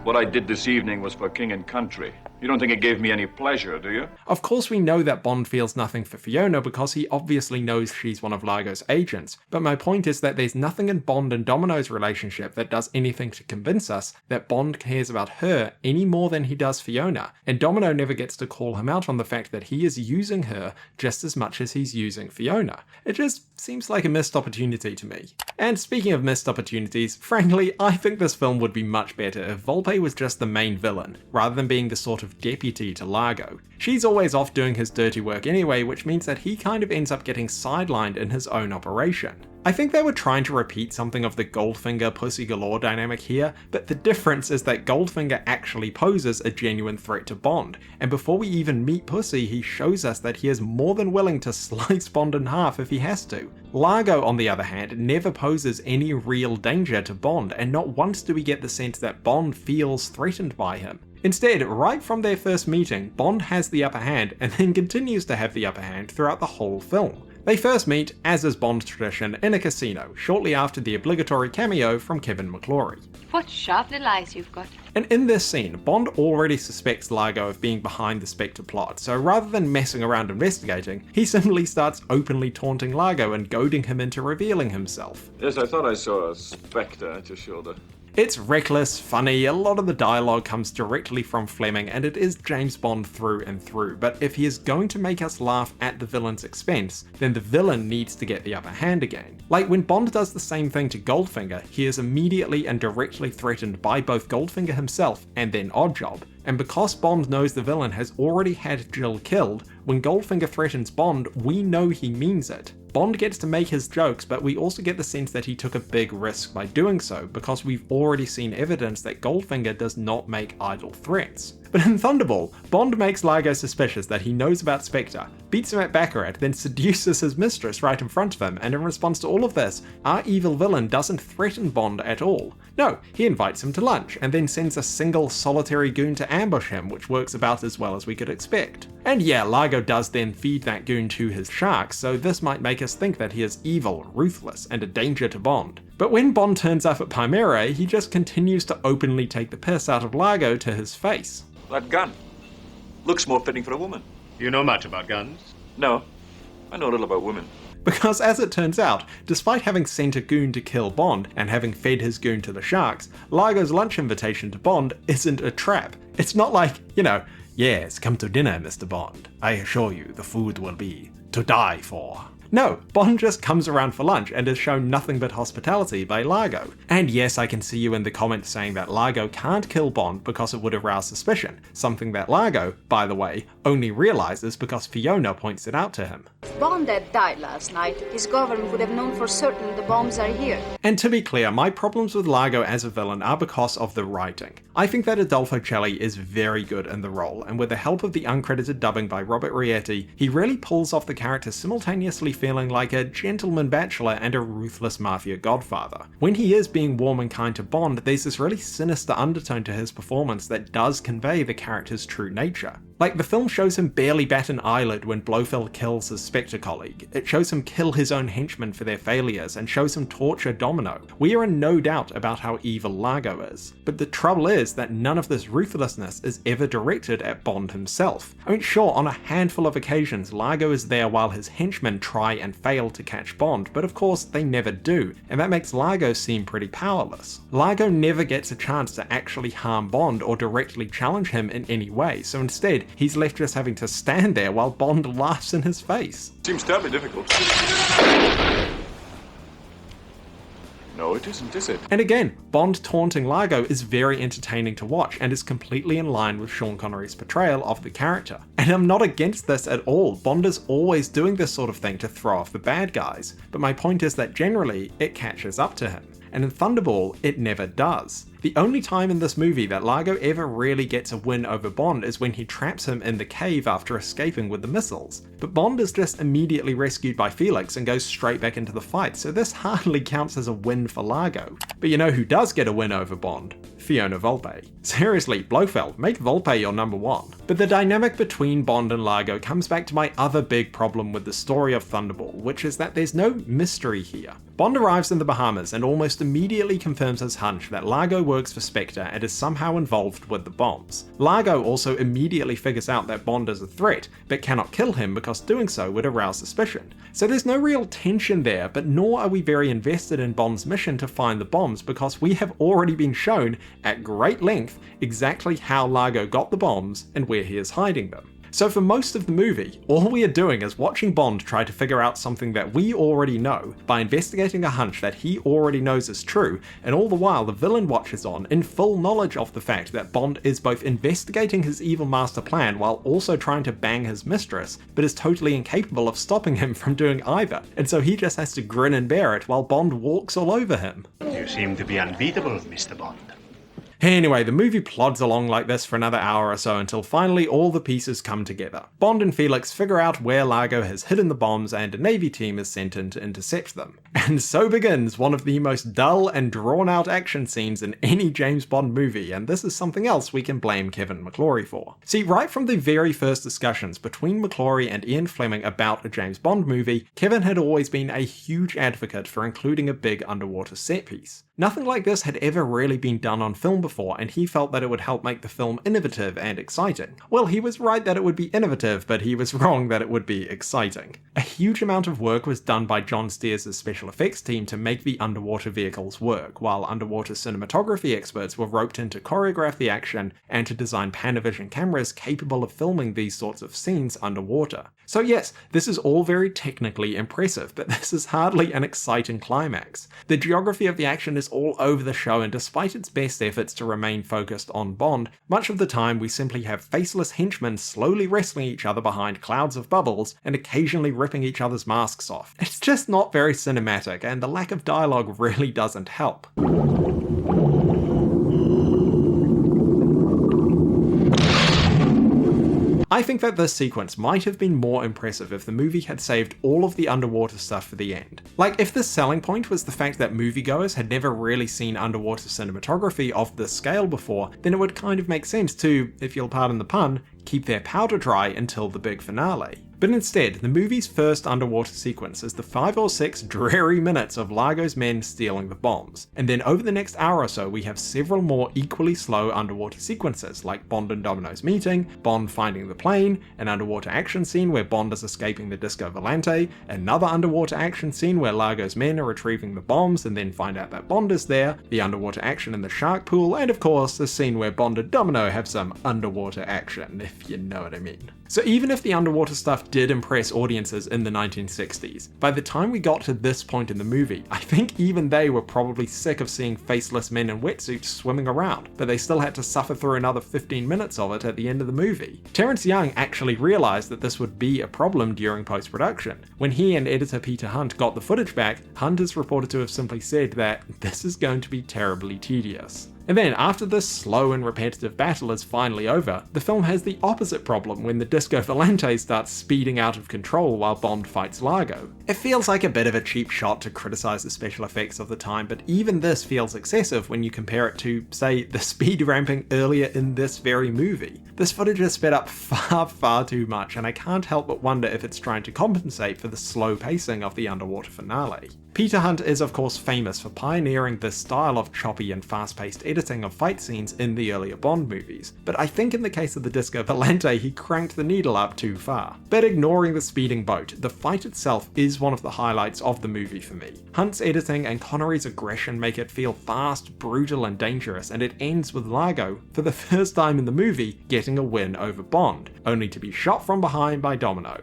What I did this evening was for king and country. You don't think it gave me any pleasure, do you? Of course we know that Bond feels nothing for Fiona because he obviously knows she's one of Largo's agents, but my point is that there's nothing in Bond and Domino's relationship that does anything to convince us that Bond cares about her any more than he does Fiona, and Domino never gets to call him out on the fact that he is using her just as much as he's using Fiona. It just seems like a missed opportunity to me. And speaking of missed opportunities, frankly, I think this film would be much better if Volpe was just the main villain, rather than being the sort of deputy to Largo. She's always off doing his dirty work anyway, which means that he kind of ends up getting sidelined in his own operation. I think they were trying to repeat something of the Goldfinger Pussy Galore dynamic here, but the difference is that Goldfinger actually poses a genuine threat to Bond, and before we even meet Pussy, he shows us that he is more than willing to slice Bond in half if he has to. Largo, on the other hand, never poses any real danger to Bond, and not once do we get the sense that Bond feels threatened by him. Instead, right from their first meeting, Bond has the upper hand and then continues to have the upper hand throughout the whole film. They first meet, as is Bond's tradition, in a casino, shortly after the obligatory cameo from Kevin McClory. What sharp little eyes you've got. And in this scene, Bond already suspects Largo of being behind the Spectre plot, so rather than messing around investigating, he simply starts openly taunting Largo and goading him into revealing himself. Yes, I thought I saw a spectre at your shoulder. It's reckless, funny, a lot of the dialogue comes directly from Fleming, and it is James Bond through and through, but if he is going to make us laugh at the villain's expense, then the villain needs to get the upper hand again. Like when Bond does the same thing to Goldfinger, he is immediately and directly threatened by both Goldfinger himself and then Oddjob. And because Bond knows the villain has already had Jill killed, when Goldfinger threatens Bond, we know he means it. Bond gets to make his jokes, but we also get the sense that he took a big risk by doing so, because we've already seen evidence that Goldfinger does not make idle threats. But in Thunderball, Bond makes Largo suspicious that he knows about Spectre, beats him at Baccarat, then seduces his mistress right in front of him, and in response to all of this, our evil villain doesn't threaten Bond at all. No, he invites him to lunch, and then sends a single solitary goon to ambush him, which works about as well as we could expect. And yeah, Largo does then feed that goon to his sharks, so this might make us think that he is evil, ruthless, and a danger to Bond. But when Bond turns up at 𝗙𝗪𝗟, he just continues to openly take the piss out of Largo to his face. That gun looks more fitting for a woman. You know much about guns? No, I know little about women. Because as it turns out, despite having sent a goon to kill Bond and having fed his goon to the sharks, Largo's lunch invitation to Bond isn't a trap. It's not like, yes, come to dinner, Mr. Bond. I assure you the food will be to die for. No, Bond just comes around for lunch and is shown nothing but hospitality by Largo. And yes, I can see you in the comments saying that Largo can't kill Bond because it would arouse suspicion, something that Largo, by the way, only realizes because Fiona points it out to him. Bond had died last night, his government would have known for certain the bombs are here. And to be clear, my problems with Largo as a villain are because of the writing. I think that Adolfo Celli is very good in the role, and with the help of the uncredited dubbing by Robert Rietti, he really pulls off the character simultaneously feeling like a gentleman bachelor and a ruthless mafia godfather. When he is being warm and kind to Bond, there's this really sinister undertone to his performance that does convey the character's true nature. Like, the film shows him barely bat an eyelid when Blofeld kills his Spectre colleague. It shows him kill his own henchmen for their failures, and shows him torture Domino. We are in no doubt about how evil Largo is. But the trouble is that none of this ruthlessness is ever directed at Bond himself. I mean, sure, on a handful of occasions, Largo is there while his henchmen try and fail to catch Bond, but of course they never do, and that makes Largo seem pretty powerless. Largo never gets a chance to actually harm Bond or directly challenge him in any way, so instead, he's left just having to stand there while Bond laughs in his face. Seems terribly difficult. No, it isn't, is it? And again, Bond taunting Largo is very entertaining to watch and is completely in line with Sean Connery's portrayal of the character. And I'm not against this at all. Bond is always doing this sort of thing to throw off the bad guys. But my point is that generally, it catches up to him. And in Thunderball, it never does. The only time in this movie that Largo ever really gets a win over Bond is when he traps him in the cave after escaping with the missiles. But Bond is just immediately rescued by Felix and goes straight back into the fight, so this hardly counts as a win for Largo. But you know who does get a win over Bond? Fiona Volpe. Seriously, Blofeld, make Volpe your number one. But the dynamic between Bond and Largo comes back to my other big problem with the story of Thunderball, which is that there's no mystery here. Bond arrives in the Bahamas and almost immediately confirms his hunch that Largo works for Spectre and is somehow involved with the bombs. Largo also immediately figures out that Bond is a threat, but cannot kill him because doing so would arouse suspicion. So there's no real tension there, but nor are we very invested in Bond's mission to find the bombs because we have already been shown at great length exactly how Largo got the bombs and where he is hiding them. So for most of the movie, all we are doing is watching Bond try to figure out something that we already know by investigating a hunch that he already knows is true, and all the while the villain watches on in full knowledge of the fact that Bond is both investigating his evil master plan while also trying to bang his mistress, but is totally incapable of stopping him from doing either, and so he just has to grin and bear it while Bond walks all over him. You seem to be unbeatable, Mr. Bond. Anyway, the movie plods along like this for another hour or so until finally all the pieces come together. Bond and Felix figure out where Largo has hidden the bombs and a Navy team is sent in to intercept them. And so begins one of the most dull and drawn out action scenes in any James Bond movie, and this is something else we can blame Kevin McClory for. See, right from the very first discussions between McClory and Ian Fleming about a James Bond movie, Kevin had always been a huge advocate for including a big underwater set piece. Nothing like this had ever really been done on film before, and he felt that it would help make the film innovative and exciting. Well, he was right that it would be innovative, but he was wrong that it would be exciting. A huge amount of work was done by John Steers' special effects team to make the underwater vehicles work, while underwater cinematography experts were roped in to choreograph the action and to design Panavision cameras capable of filming these sorts of scenes underwater. So yes, this is all very technically impressive, but this is hardly an exciting climax. The geography of the action is all over the show, and despite its best efforts to remain focused on Bond, much of the time we simply have faceless henchmen slowly wrestling each other behind clouds of bubbles and occasionally ripping each other's masks off. It's just not very cinematic, and the lack of dialogue really doesn't help. I think that this sequence might have been more impressive if the movie had saved all of the underwater stuff for the end. Like, if the selling point was the fact that moviegoers had never really seen underwater cinematography of this scale before, then it would kind of make sense to, if you'll pardon the pun, keep their powder dry until the big finale. But instead, the movie's first underwater sequence is the 5 or 6 dreary minutes of Largo's men stealing the bombs, and then over the next hour or so we have several more equally slow underwater sequences, like Bond and Domino's meeting, Bond finding the plane, an underwater action scene where Bond is escaping the Disco Volante, another underwater action scene where Largo's men are retrieving the bombs and then find out that Bond is there, the underwater action in the shark pool, and of course the scene where Bond and Domino have some underwater action, if you know what I mean. So even if the underwater stuff stuff did impress audiences in the 1960s. By the time we got to this point in the movie, I think even they were probably sick of seeing faceless men in wetsuits swimming around, but they still had to suffer through another 15 minutes of it at the end of the movie. Terrence Young actually realized that this would be a problem during post-production. When he and editor Peter Hunt got the footage back, Hunt is reported to have simply said that this is going to be terribly tedious. And then, after this slow and repetitive battle is finally over, the film has the opposite problem when the Disco Volante starts speeding out of control while Bond fights Largo. It feels like a bit of a cheap shot to criticize the special effects of the time, but even this feels excessive when you compare it to, say, the speed ramping earlier in this very movie. This footage is sped up far too much, and I can't help but wonder if it's trying to compensate for the slow pacing of the underwater finale. Peter Hunt is of course famous for pioneering this style of choppy and fast-paced editing of fight scenes in the earlier Bond movies, but I think in the case of the Disco Volante he cranked the needle up too far. But ignoring the speeding boat, the fight itself is one of the highlights of the movie for me. Hunt's editing and Connery's aggression make it feel fast, brutal and dangerous, and it ends with Largo, for the first time in the movie, getting a win over Bond, only to be shot from behind by Domino.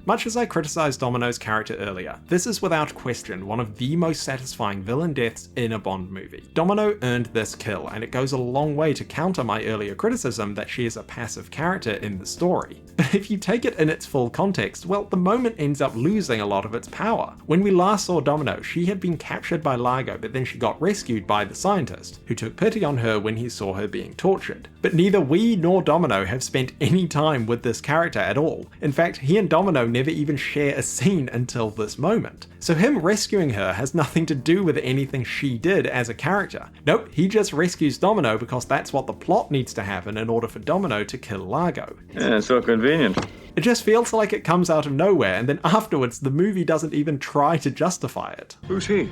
Much as I criticised Domino's character earlier, this is without question one of the most satisfying villain deaths in a Bond movie. Domino earned this kill, and it goes a long way to counter my earlier criticism that she is a passive character in the story. But if you take it in its full context, well, the moment ends up losing a lot of its power. When we last saw Domino, she had been captured by Largo, but then she got rescued by the scientist, who took pity on her when he saw her being tortured. But neither we nor Domino have spent any time with this character at all. In fact, he and Domino never even share a scene until this moment. So him rescuing her has nothing to do with anything she did as a character. Nope, he just rescues Domino because that's what the plot needs to happen in order for Domino to kill Largo. Yeah, so convenient. It just feels like it comes out of nowhere, and then afterwards the movie doesn't even try to justify it. Who's he?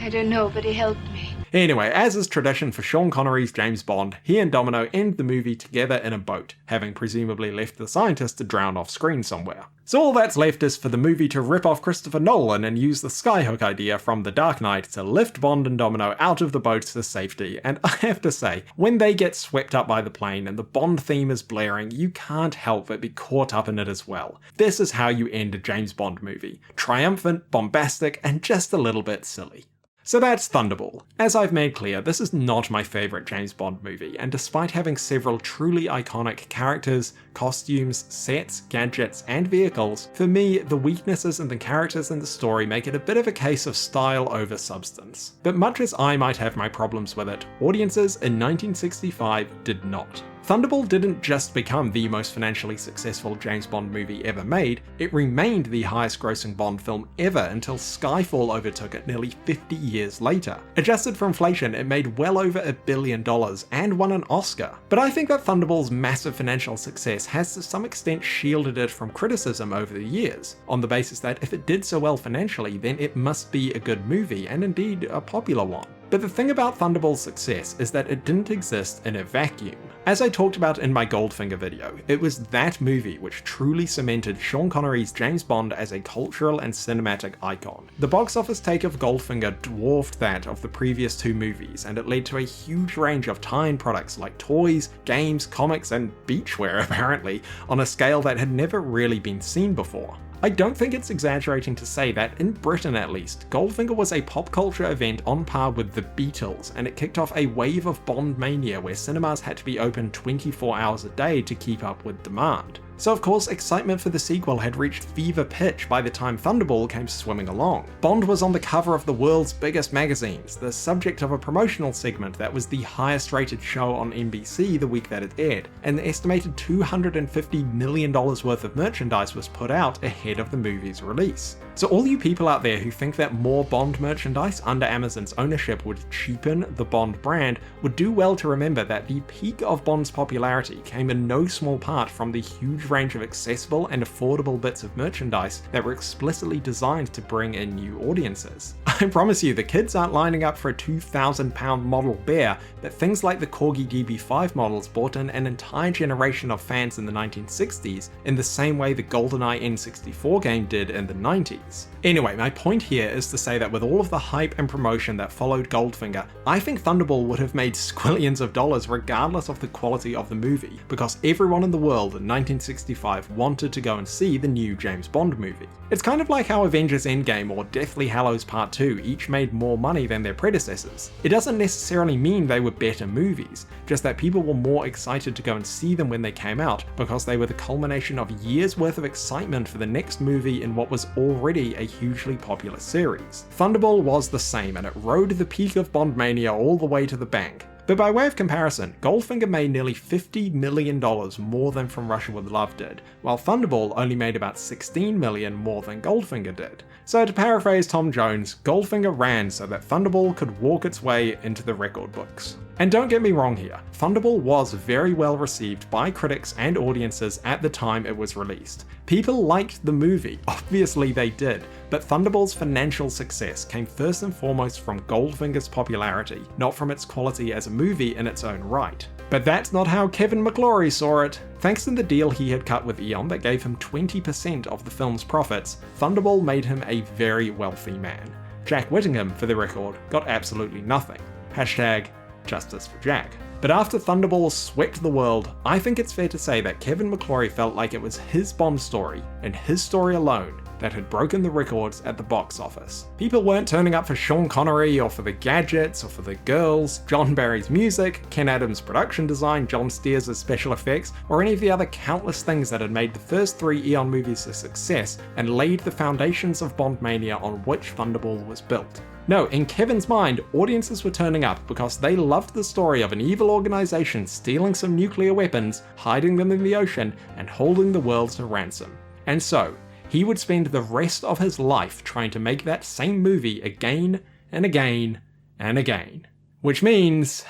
I don't know, but he helped me. Anyway, as is tradition for Sean Connery's James Bond, he and Domino end the movie together in a boat, having presumably left the scientist to drown off screen somewhere. So all that's left is for the movie to rip off Christopher Nolan and use the skyhook idea from The Dark Knight to lift Bond and Domino out of the boat to safety, and I have to say, when they get swept up by the plane and the Bond theme is blaring, you can't help but be caught up in it as well. This is how you end a James Bond movie. Triumphant, bombastic, and just a little bit silly. So that's Thunderball. As I've made clear, this is not my favourite James Bond movie, and despite having several truly iconic characters, costumes, sets, gadgets, and vehicles, for me, the weaknesses in the characters and the story make it a bit of a case of style over substance. But much as I might have my problems with it, audiences in 1965 did not. Thunderball didn't just become the most financially successful James Bond movie ever made, it remained the highest grossing Bond film ever until Skyfall overtook it nearly 50 years later. Adjusted for inflation, it made well over $1 billion and won an Oscar. But I think that Thunderball's massive financial success has to some extent shielded it from criticism over the years, on the basis that if it did so well financially, then it must be a good movie, and indeed a popular one. But the thing about Thunderball's success is that it didn't exist in a vacuum. As I talked about in my Goldfinger video, it was that movie which truly cemented Sean Connery's James Bond as a cultural and cinematic icon. The box office take of Goldfinger dwarfed that of the previous two movies, and it led to a huge range of tie-in products like toys, games, comics, and beachwear apparently, on a scale that had never really been seen before. I don't think it's exaggerating to say that, in Britain at least, Goldfinger was a pop culture event on par with the Beatles, and it kicked off a wave of Bond mania where cinemas had to be open 24 hours a day to keep up with demand. So of course, excitement for the sequel had reached fever pitch by the time Thunderball came swimming along. Bond was on the cover of the world's biggest magazines, the subject of a promotional segment that was the highest rated show on NBC the week that it aired, and the estimated $250 million worth of merchandise was put out ahead of the movie's release. So all you people out there who think that more Bond merchandise under Amazon's ownership would cheapen the Bond brand would do well to remember that the peak of Bond's popularity came in no small part from the huge range of accessible and affordable bits of merchandise that were explicitly designed to bring in new audiences. I promise you, the kids aren't lining up for a 2,000-pound model bear, but things like the Corgi DB5 models brought in an entire generation of fans in the 1960s in the same way the GoldenEye N64 game did in the 90s. Anyway, my point here is to say that with all of the hype and promotion that followed Goldfinger, I think Thunderball would have made squillions of dollars regardless of the quality of the movie, because everyone in the world in 1965 wanted to go and see the new James Bond movie. It's kind of like how Avengers Endgame or Deathly Hallows Part 2 each made more money than their predecessors. It doesn't necessarily mean they were better movies, just that people were more excited to go and see them when they came out because they were the culmination of years worth of excitement for the next movie in what was already a hugely popular series. Thunderball was the same, and it rode the peak of Bond mania all the way to the bank. But by way of comparison, Goldfinger made nearly $50 million more than From Russia with Love did, while Thunderball only made about $16 million more than Goldfinger did. So to paraphrase Tom Jones, Goldfinger ran so that Thunderball could walk its way into the record books. And don't get me wrong here, Thunderball was very well received by critics and audiences at the time it was released. People liked the movie, obviously they did, but Thunderball's financial success came first and foremost from Goldfinger's popularity, not from its quality as a movie in its own right. But that's not how Kevin McClory saw it. Thanks to the deal he had cut with Eon that gave him 20% of the film's profits, Thunderball made him a very wealthy man. Jack Whittingham, for the record, got absolutely nothing. Hashtag Justice for Jack. But after Thunderball swept the world, I think it's fair to say that Kevin McClory felt like it was his Bond story, and his story alone, that had broken the records at the box office. People weren't turning up for Sean Connery, or for the gadgets, or for the girls, John Barry's music, Ken Adams' production design, John Steers' special effects, or any of the other countless things that had made the first 3 Eon movies a success and laid the foundations of Bond mania on which Thunderball was built. No, in Kevin's mind, audiences were turning up because they loved the story of an evil organization stealing some nuclear weapons, hiding them in the ocean, and holding the world to ransom. And so, he would spend the rest of his life trying to make that same movie again and again and again. Which means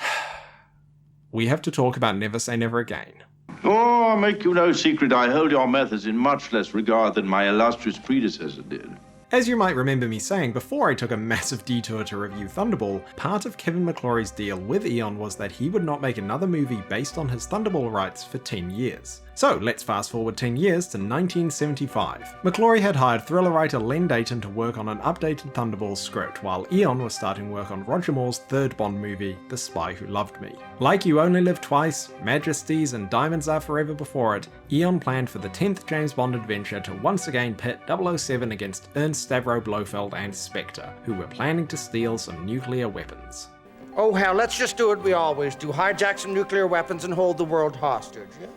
we have to talk about Never Say Never Again. Oh, I'll make you no secret, I hold your methods in much less regard than my illustrious predecessor did. As you might remember me saying before I took a massive detour to review Thunderball, part of Kevin McClory's deal with Eon was that he would not make another movie based on his Thunderball rights for 10 years. So let's fast forward 10 years to 1975. McClory had hired thriller writer Len Deighton to work on an updated Thunderball script, while Eon was starting work on Roger Moore's third Bond movie, The Spy Who Loved Me. Like You Only Live Twice, Majesties, and Diamonds Are Forever before it, Eon planned for the 10th James Bond adventure to once again pit 007 against Ernst Stavro Blofeld and Spectre, who were planning to steal some nuclear weapons. Oh hell, let's just do what we always do, hijack some nuclear weapons and hold the world hostage, yeah?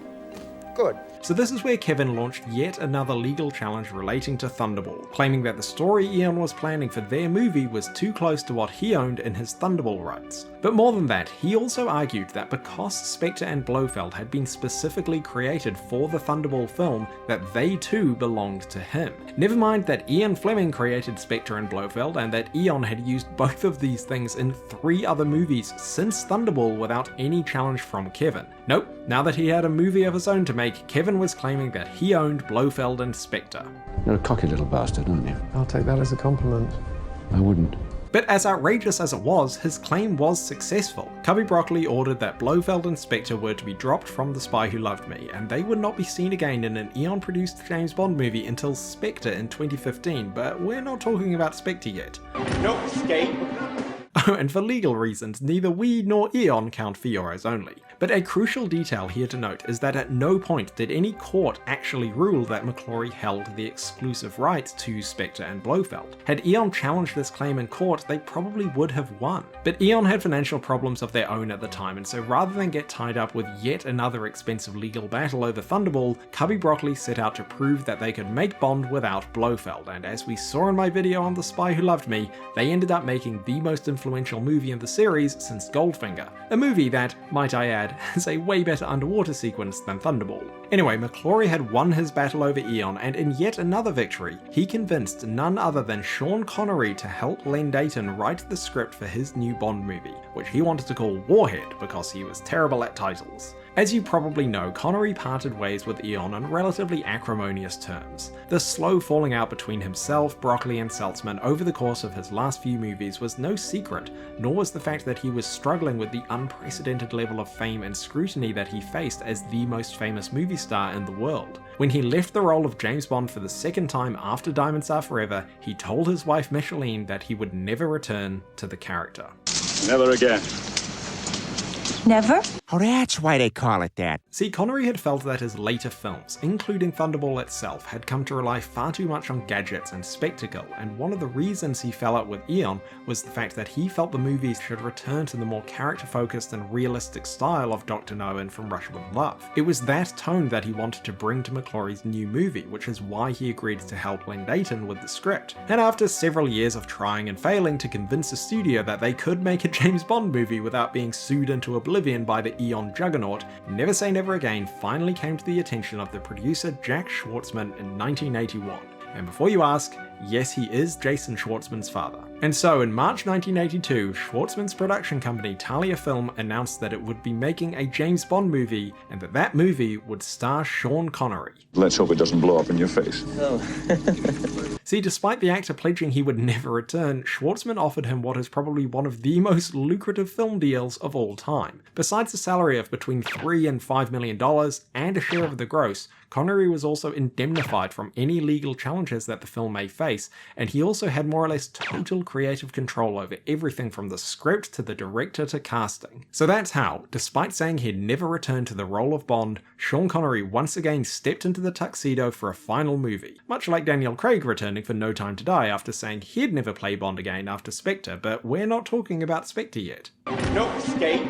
Good. So this is where Kevin launched yet another legal challenge relating to Thunderball, claiming that the story Eon was planning for their movie was too close to what he owned in his Thunderball rights. But more than that, he also argued that because Spectre and Blofeld had been specifically created for the Thunderball film, that they too belonged to him. Never mind that Ian Fleming created Spectre and Blofeld, and that Eon had used both of these things in 3 other movies since Thunderball without any challenge from Kevin. Nope, now that he had a movie of his own to make, Kevin was claiming that he owned Blofeld and Spectre. You're a cocky little bastard, aren't you? I'll take that as a compliment. I wouldn't. But as outrageous as it was, his claim was successful. Cubby Broccoli ordered that Blofeld and Spectre were to be dropped from The Spy Who Loved Me, and they would not be seen again in an Eon-produced James Bond movie until Spectre in 2015, but we're not talking about Spectre yet. No escape. Oh, and for legal reasons, neither we nor Eon count for Euros only. But a crucial detail here to note is that at no point did any court actually rule that McClory held the exclusive rights to Spectre and Blofeld. Had Eon challenged this claim in court, they probably would have won. But Eon had financial problems of their own at the time, and so rather than get tied up with yet another expensive legal battle over Thunderball, Cubby Broccoli set out to prove that they could make Bond without Blofeld, and as we saw in my video on The Spy Who Loved Me, they ended up making the most influential movie in the series since Goldfinger. A movie that, might I add, has a way better underwater sequence than Thunderball. Anyway, McClory had won his battle over Eon, and in yet another victory, he convinced none other than Sean Connery to help Len Deighton write the script for his new Bond movie, which he wanted to call Warhead because he was terrible at titles. As you probably know, Connery parted ways with Eon on relatively acrimonious terms. The slow falling out between himself, Broccoli and Saltzman over the course of his last few movies was no secret, nor was the fact that he was struggling with the unprecedented level of fame and scrutiny that he faced as the most famous movie star in the world. When he left the role of James Bond for the second time after Diamonds Are Forever, he told his wife Micheline that he would never return to the character. Never again. Never? Oh, that's why they call it that. See, Connery had felt that his later films, including Thunderball itself, had come to rely far too much on gadgets and spectacle, and one of the reasons he fell out with Eon was the fact that he felt the movies should return to the more character-focused and realistic style of Dr. No and From Russia with Love. It was that tone that he wanted to bring to McClory's new movie, which is why he agreed to help Len Deighton with the script. And after several years of trying and failing to convince the studio that they could make a James Bond movie without being sued into oblivion by the Eon juggernaut, Never Say Never Again finally came to the attention of the producer Jack Schwartzman in 1981. And before you ask, yes, he is Jason Schwartzman's father. And so in March 1982, Schwartzman's production company Thalia Film announced that it would be making a James Bond movie, and that movie would star Sean Connery. Let's hope it doesn't blow up in your face. See, despite the actor pledging he would never return, Schwartzman offered him what is probably one of the most lucrative film deals of all time. Besides a salary of between $3 and $5 million and a share of the gross, Connery was also indemnified from any legal challenges that the film may face, and he also had more or less total creative control over everything from the script to the director to casting. So that's how, despite saying he'd never return to the role of Bond, Sean Connery once again stepped into the tuxedo for a final movie, much like Daniel Craig returning for No Time to Die after saying he'd never play Bond again after Spectre, but we're not talking about Spectre yet. No escape.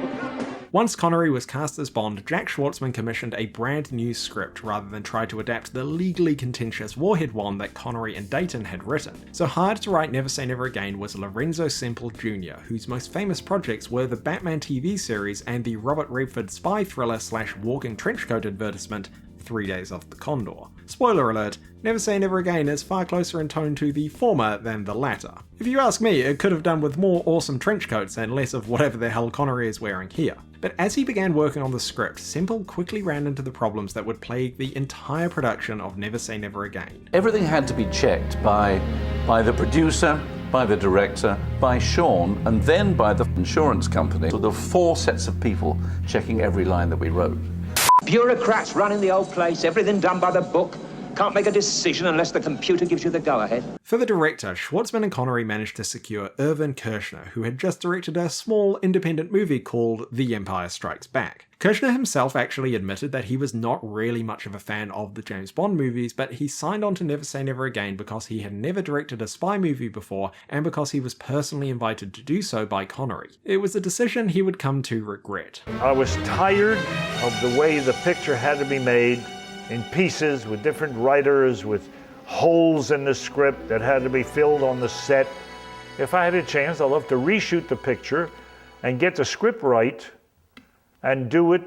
Once Connery was cast as Bond, Jack Schwartzman commissioned a brand new script rather than try to adapt the legally contentious Warhead one that Connery and Deighton had written. So hired to write Never Say Never Again was Lorenzo Semple Jr., whose most famous projects were the Batman TV series and the Robert Redford spy thriller / walking trenchcoat advertisement 3 Days of the Condor. Spoiler alert, Never Say Never Again is far closer in tone to the former than the latter. If you ask me, it could have done with more awesome trench coats and less of whatever the hell Connery is wearing here. But as he began working on the script, Semple quickly ran into the problems that would plague the entire production of Never Say Never Again. Everything had to be checked by the producer, by the director, by Sean, and then by the insurance company. So there were 4 sets of people checking every line that we wrote. Bureaucrats running the old place, everything done by the book. Can't make a decision unless the computer gives you the go-ahead. For the director, Schwartzman and Connery managed to secure Irvin Kershner, who had just directed a small independent movie called The Empire Strikes Back. Kershner himself actually admitted that he was not really much of a fan of the James Bond movies, but he signed on to Never Say Never Again because he had never directed a spy movie before and because he was personally invited to do so by Connery. It was a decision he would come to regret. I was tired of the way the picture had to be made, in pieces with different writers, with holes in the script that had to be filled on the set. If I had a chance, I'd love to reshoot the picture and get the script right and do it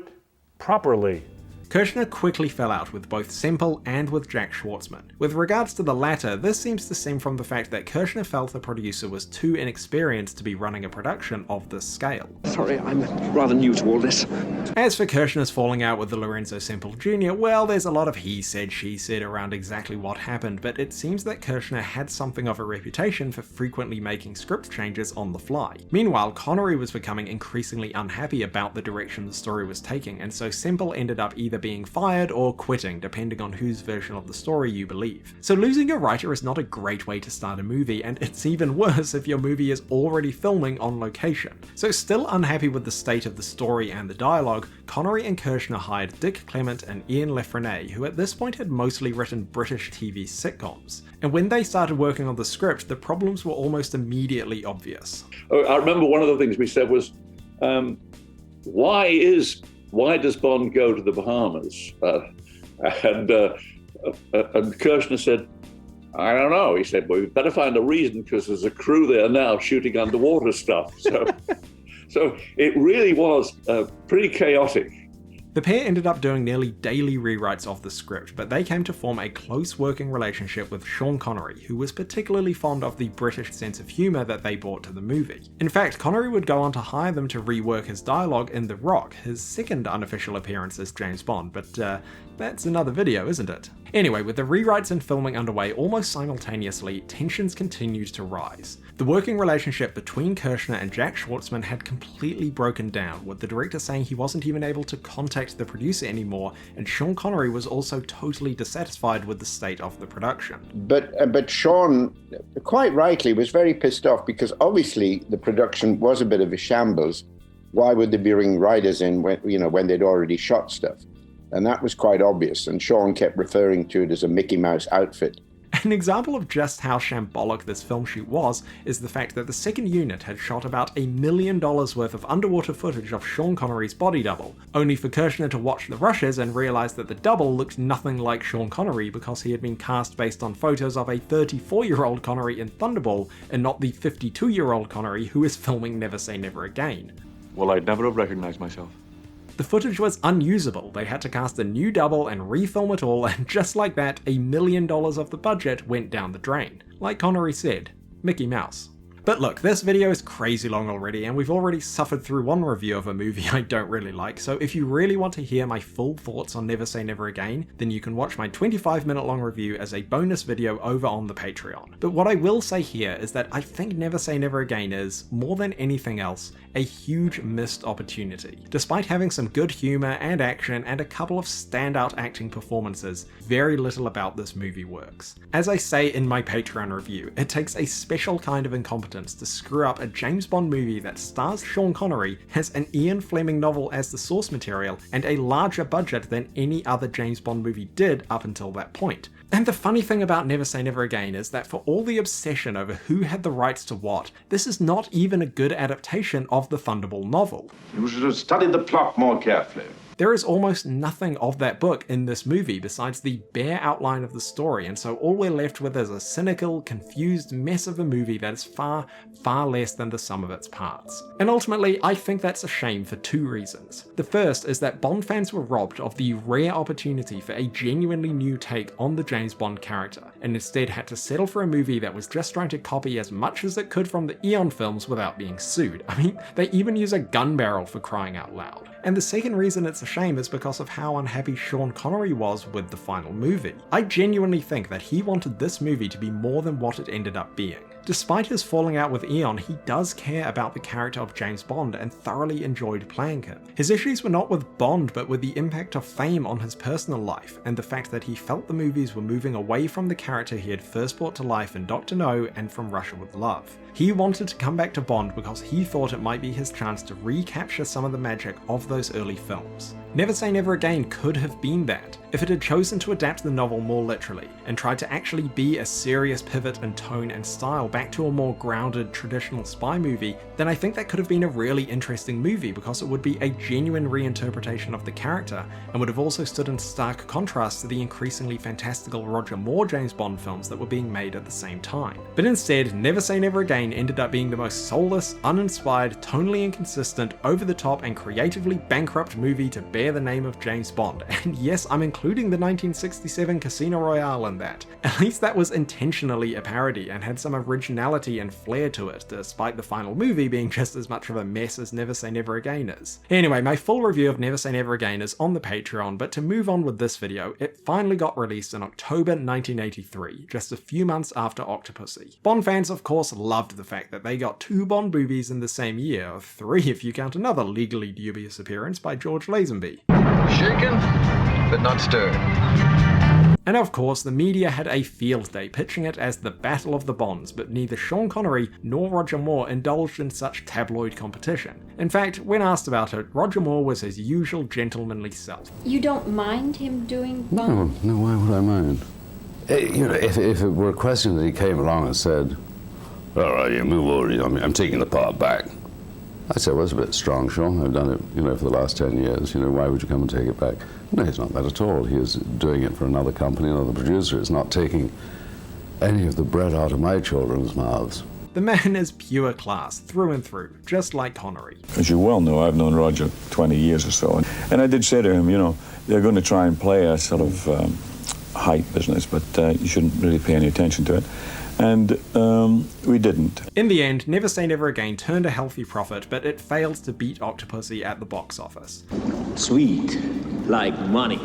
properly. Kershner quickly fell out with both Semple and with Jack Schwartzman. With regards to the latter, this seems to stem from the fact that Kershner felt the producer was too inexperienced to be running a production of this scale. Sorry, I'm rather new to all this. As for Kershner's falling out with the Lorenzo Semple Jr., well, there's a lot of he said, she said around exactly what happened, but it seems that Kershner had something of a reputation for frequently making script changes on the fly. Meanwhile, Connery was becoming increasingly unhappy about the direction the story was taking, and so Semple ended up either being fired or quitting, depending on whose version of the story you believe. So losing a writer is not a great way to start a movie, and it's even worse if your movie is already filming on location. So still unhappy with the state of the story and the dialogue, Connery and Kershner hired Dick Clement and Ian LaFrennais, who at this point had mostly written British TV sitcoms. And when they started working on the script, the problems were almost immediately obvious. I remember one of the things we said was, why does Bond go to the Bahamas? And Kershner said, I don't know. He said, well, we better find a reason because there's a crew there now shooting underwater stuff. So it really was pretty chaotic. The pair ended up doing nearly daily rewrites of the script, but they came to form a close working relationship with Sean Connery, who was particularly fond of the British sense of humour that they brought to the movie. In fact, Connery would go on to hire them to rework his dialogue in The Rock, his second unofficial appearance as James Bond, but that's another video, isn't it? Anyway, with the rewrites and filming underway almost simultaneously, tensions continued to rise. The working relationship between Kirshner and Jack Schwartzman had completely broken down, with the director saying he wasn't even able to contact the producer anymore, and Sean Connery was also totally dissatisfied with the state of the production. But Sean, quite rightly, was very pissed off because obviously the production was a bit of a shambles. Why would they be bringing writers in when they'd already shot stuff? And that was quite obvious, and Sean kept referring to it as a Mickey Mouse outfit. An example of just how shambolic this film shoot was is the fact that the second unit had shot about $1 million worth of underwater footage of Sean Connery's body double, only for Kirshner to watch the rushes and realise that the double looked nothing like Sean Connery because he had been cast based on photos of a 34-year-old Connery in Thunderball and not the 52-year-old Connery who is filming Never Say Never Again. Well, I'd never have recognised myself. The footage was unusable, they had to cast a new double and refilm it all, and just like that, $1 million of the budget went down the drain. Like Connery said, Mickey Mouse. But look, this video is crazy long already, and we've already suffered through one review of a movie I don't really like, so if you really want to hear my full thoughts on Never Say Never Again, then you can watch my 25-minute long review as a bonus video over on the Patreon. But what I will say here is that I think Never Say Never Again is, more than anything else, a huge missed opportunity. Despite having some good humour and action and a couple of standout acting performances, very little about this movie works. As I say in my Patreon review, it takes a special kind of incompetence to screw up a James Bond movie that stars Sean Connery, has an Ian Fleming novel as the source material, and a larger budget than any other James Bond movie did up until that point. And the funny thing about Never Say Never Again is that for all the obsession over who had the rights to what, this is not even a good adaptation of the Thunderball novel. You should have studied the plot more carefully. There is almost nothing of that book in this movie besides the bare outline of the story, and so all we're left with is a cynical, confused mess of a movie that is far, far less than the sum of its parts. And ultimately, I think that's a shame for two reasons. The first is that Bond fans were robbed of the rare opportunity for a genuinely new take on the James Bond character, and instead had to settle for a movie that was just trying to copy as much as it could from the Eon films without being sued. I mean, they even use a gun barrel for crying out loud. And the second reason it's a shame is because of how unhappy Sean Connery was with the final movie. I genuinely think that he wanted this movie to be more than what it ended up being. Despite his falling out with Eon, he does care about the character of James Bond and thoroughly enjoyed playing him. His issues were not with Bond, but with the impact of fame on his personal life, and the fact that he felt the movies were moving away from the character he had first brought to life in Dr. No and From Russia with Love. He wanted to come back to Bond because he thought it might be his chance to recapture some of the magic of those early films. Never Say Never Again could have been that, if it had chosen to adapt the novel more literally, and tried to actually be a serious pivot in tone and style back to a more grounded, traditional spy movie, then I think that could have been a really interesting movie because it would be a genuine reinterpretation of the character, and would have also stood in stark contrast to the increasingly fantastical Roger Moore James Bond films that were being made at the same time. But instead, Never Say Never Again ended up being the most soulless, uninspired, tonally inconsistent, over-the-top and creatively bankrupt movie to bear the name of James Bond. And yes, I'm including the 1967 Casino Royale in that. At least that was intentionally a parody and had some originality and flair to it, despite the final movie being just as much of a mess as Never Say Never Again is. Anyway, my full review of Never Say Never Again is on the Patreon, but to move on with this video, it finally got released in October 1983, just a few months after Octopussy. Bond fans of course loved the fact that they got 2 Bond movies in the same year, or 3 if you count another legally dubious appearance by George Lazenby. Shaken, but not stirred. And of course, the media had a field day pitching it as the Battle of the Bonds, but neither Sean Connery nor Roger Moore indulged in such tabloid competition. In fact, when asked about it, Roger Moore was his usual gentlemanly self. You don't mind him doing Bond? No, why would I mind? If it were a question that he came along and said, all right, you move over, I'm taking the part back. I'd say, well, it's a bit strong, Sean. I've done it, for the last 10 years. Why would you come and take it back? No, he's not that at all. He is doing it for another company, another producer. It's not taking any of the bread out of my children's mouths. The man is pure class, through and through, just like Connery. As you well know, I've known Roger 20 years or so, and I did say to him, you know, they're going to try and play a sort of hype business, but you shouldn't really pay any attention to it. And we didn't. In the end, Never Say Never Again turned a healthy profit, but it failed to beat 𝗙𝗛𝗖𝗘 at the box office. Sweet, like money.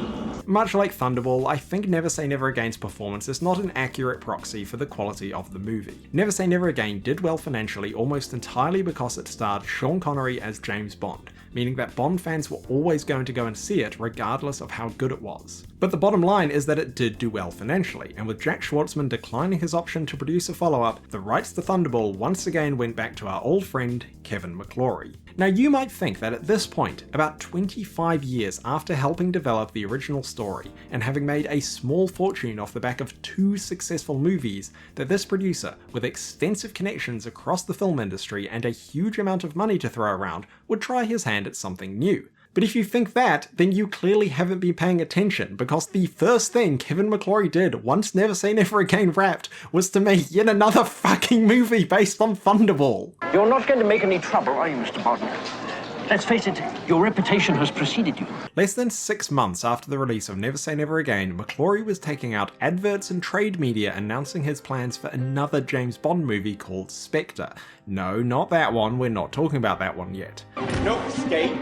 Much like Thunderball, I think Never Say Never Again's performance is not an accurate proxy for the quality of the movie. Never Say Never Again did well financially almost entirely because it starred Sean Connery as James Bond, meaning that Bond fans were always going to go and see it regardless of how good it was. But the bottom line is that it did do well financially, and with Jack Schwartzman declining his option to produce a follow-up, the rights to Thunderball once again went back to our old friend Kevin McClory. Now you might think that at this point, about 25 years after helping develop the original story and having made a small fortune off the back of 2 successful movies, that this producer, with extensive connections across the film industry and a huge amount of money to throw around, would try his hand at something new. But if you think that, then you clearly haven't been paying attention, because the first thing Kevin McClory did once Never Say Never Again wrapped was to make yet another fucking movie based on Thunderball. You're not going to make any trouble, are you, Mr. Bond? Let's face it, your reputation has preceded you. Less than 6 months after the release of Never Say Never Again, McClory was taking out adverts and trade media announcing his plans for another James Bond movie called Spectre. No, not that one, we're not talking about that one yet. No escape.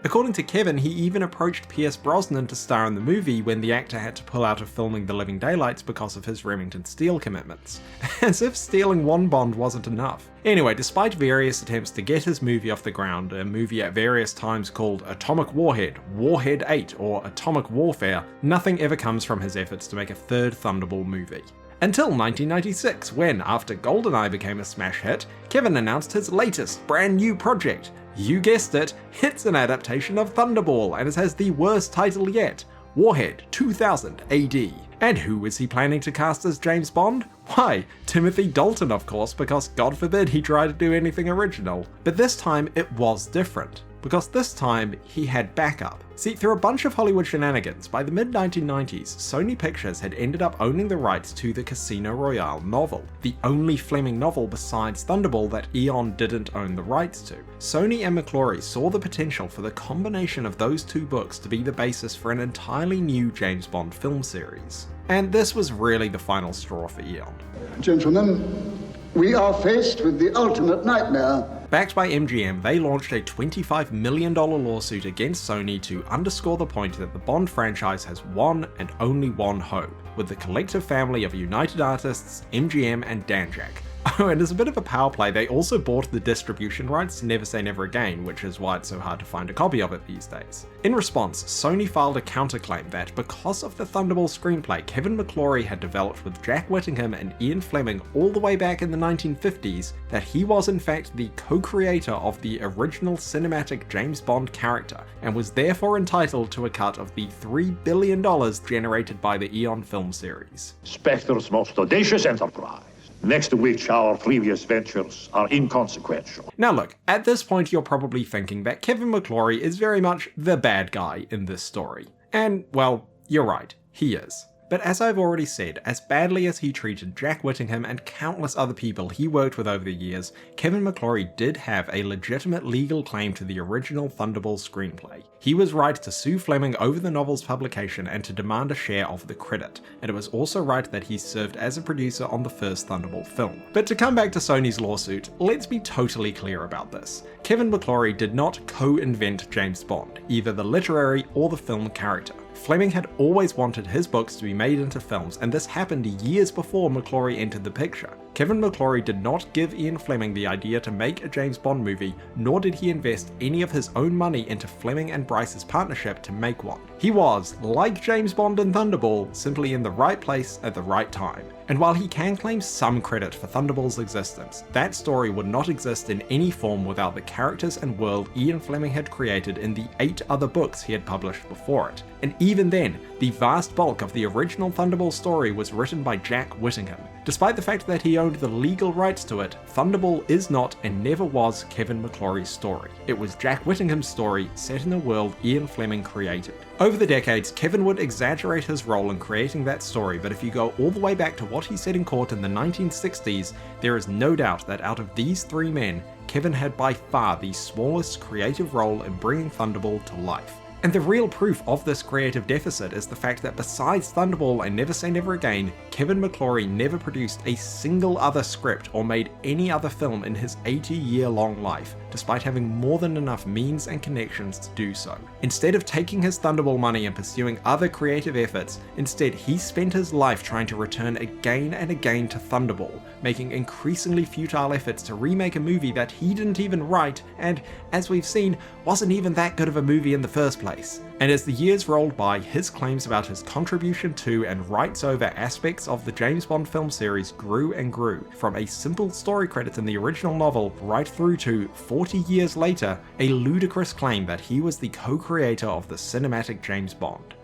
According to Kevin, he even approached Pierce Brosnan to star in the movie when the actor had to pull out of filming The Living Daylights because of his Remington Steele commitments. As if stealing one Bond wasn't enough. Anyway, despite various attempts to get his movie off the ground, a movie at various times called Atomic Warhead, Warhead 8, or Atomic Warfare, nothing ever comes from his efforts to make a third Thunderball movie. Until 1996, when, after GoldenEye became a smash hit, Kevin announced his latest, brand new project. You guessed it, it's an adaptation of Thunderball, and it has the worst title yet, Warhead 2000 AD. And who is he planning to cast as James Bond? Why, Timothy Dalton of course, because God forbid he try to do anything original. But this time it was different, because this time he had backup. See, through a bunch of Hollywood shenanigans, by the mid-1990s, Sony Pictures had ended up owning the rights to the Casino Royale novel, the only Fleming novel besides Thunderball that Eon didn't own the rights to. Sony and McClory saw the potential for the combination of those 2 books to be the basis for an entirely new James Bond film series. And this was really the final straw for Eon. Gentlemen, we are faced with the ultimate nightmare. Backed by MGM, they launched a $25 million lawsuit against Sony to underscore the point that the Bond franchise has one and only one home, with the collective family of United Artists, MGM and Danjaq. Oh, and as a bit of a power play, they also bought the distribution rights to Never Say Never Again, which is why it's so hard to find a copy of it these days. In response, Sony filed a counterclaim that because of the Thunderball screenplay Kevin McClory had developed with Jack Whittingham and Ian Fleming all the way back in the 1950s, that he was in fact the co-creator of the original cinematic James Bond character, and was therefore entitled to a cut of the $3 billion generated by the Eon film series. Spectre's most audacious enterprise, next to which our previous ventures are inconsequential. Now look, at this point you're probably thinking that Kevin McClory is very much the bad guy in this story. And, well, you're right, he is. But as I've already said, as badly as he treated Jack Whittingham and countless other people he worked with over the years, Kevin McClory did have a legitimate legal claim to the original Thunderball screenplay. He was right to sue Fleming over the novel's publication and to demand a share of the credit, and it was also right that he served as a producer on the first Thunderball film. But to come back to Sony's lawsuit, let's be totally clear about this. Kevin McClory did not co-invent James Bond, either the literary or the film character. Fleming had always wanted his books to be made into films, and this happened years before McClory entered the picture. Kevin McClory did not give Ian Fleming the idea to make a James Bond movie, nor did he invest any of his own money into Fleming and Bryce's partnership to make one. He was, like James Bond and Thunderball, simply in the right place at the right time. And while he can claim some credit for Thunderball's existence, that story would not exist in any form without the characters and world Ian Fleming had created in the 8 other books he had published before it. And even then, the vast bulk of the original Thunderball story was written by Jack Whittingham. Despite the fact that he owned the legal rights to it, Thunderball is not and never was Kevin McClory's story. It was Jack Whittingham's story set in a world Ian Fleming created. Over the decades, Kevin would exaggerate his role in creating that story, but if you go all the way back to what he said in court in the 1960s, there is no doubt that out of these three men, Kevin had by far the smallest creative role in bringing Thunderball to life. And the real proof of this creative deficit is the fact that besides Thunderball and Never Say Never Again, Kevin McClory never produced a single other script or made any other film in his 80-year-long life, despite having more than enough means and connections to do so. Instead of taking his Thunderball money and pursuing other creative efforts, instead he spent his life trying to return again and again to Thunderball, making increasingly futile efforts to remake a movie that he didn't even write and, as we've seen, wasn't even that good of a movie in the first place. And as the years rolled by, his claims about his contribution to and rights over aspects of the James Bond film series grew and grew, from a simple story credit in the original novel right through to, 40 years later, a ludicrous claim that he was the co-creator of the cinematic James Bond.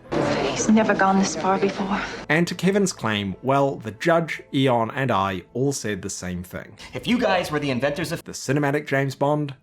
He's never gone this far before. And to Kevin's claim, well, the judge, Eon, and I all said the same thing. If you guys were the inventors of the cinematic James Bond,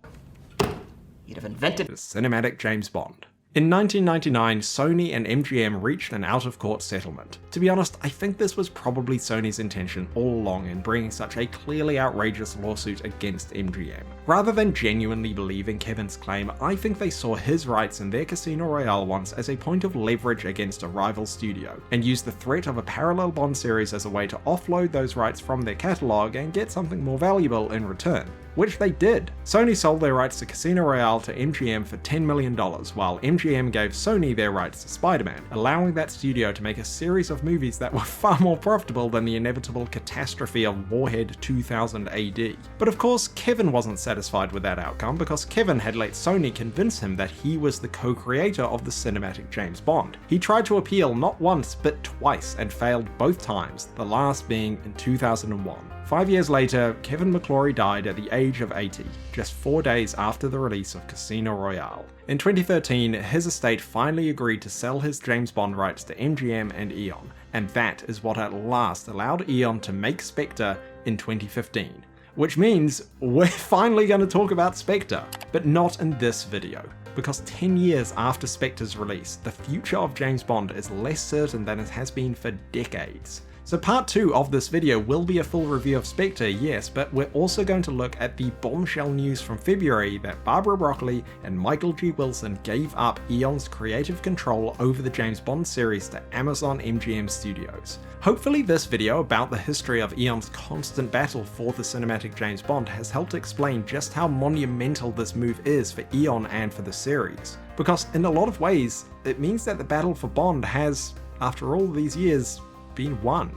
you'd have invented the cinematic James Bond. In 1999, Sony and MGM reached an out-of-court settlement. To be honest, I think this was probably Sony's intention all along in bringing such a clearly outrageous lawsuit against MGM. Rather than genuinely believing Kevin's claim, I think they saw his rights in their Casino Royale once as a point of leverage against a rival studio, and used the threat of a parallel Bond series as a way to offload those rights from their catalogue and get something more valuable in return. Which they did. Sony sold their rights to Casino Royale to MGM for $10 million, while MGM gave Sony their rights to Spider-Man, allowing that studio to make a series of movies that were far more profitable than the inevitable catastrophe of Warhead 2000 AD. But of course, Kevin wasn't satisfied with that outcome, because Kevin had let Sony convince him that he was the co-creator of the cinematic James Bond. He tried to appeal not once, but twice, and failed both times, the last being in 2001. 5 years later, Kevin McClory died at the age of 80, just 4 days after the release of Casino Royale. In 2013, his estate finally agreed to sell his James Bond rights to MGM and Eon, and that is what at last allowed Eon to make Spectre in 2015. Which means we're finally going to talk about Spectre, but not in this video. Because 10 years after Spectre's release, the future of James Bond is less certain than it has been for decades. So part 2 of this video will be a full review of Spectre, yes, but we're also going to look at the bombshell news from February that Barbara Broccoli and Michael G. Wilson gave up Eon's creative control over the James Bond series to Amazon MGM Studios. Hopefully this video about the history of Eon's constant battle for the cinematic James Bond has helped explain just how monumental this move is for Eon and for the series. Because in a lot of ways, it means that the battle for Bond has, after all these years, been won.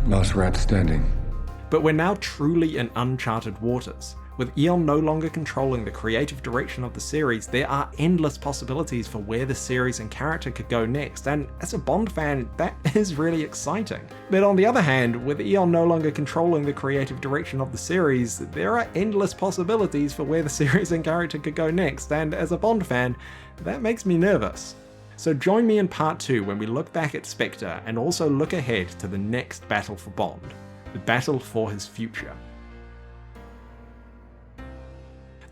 Last rat standing. But we're now truly in uncharted waters. With Eon no longer controlling the creative direction of the series, there are endless possibilities for where the series and character could go next, and as a Bond fan, that is really exciting. But on the other hand, with Eon no longer controlling the creative direction of the series, there are endless possibilities for where the series and character could go next, and as a Bond fan, that makes me nervous. So join me in part 2 when we look back at Spectre and also look ahead to the next battle for Bond, the battle for his future.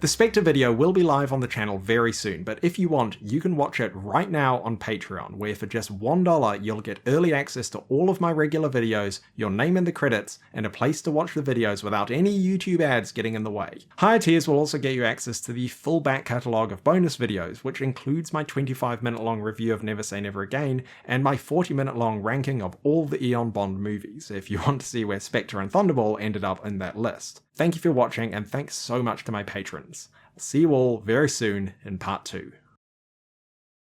The Spectre video will be live on the channel very soon, but if you want, you can watch it right now on Patreon, where for just $1 you'll get early access to all of my regular videos, your name in the credits, and a place to watch the videos without any YouTube ads getting in the way. Higher tiers will also get you access to the full back catalogue of bonus videos, which includes my 25-minute long review of Never Say Never Again, and my 40-minute long ranking of all the Eon Bond movies, if you want to see where Spectre and Thunderball ended up in that list. Thank you for watching, and thanks so much to my patrons. I'll see you all very soon in part 2.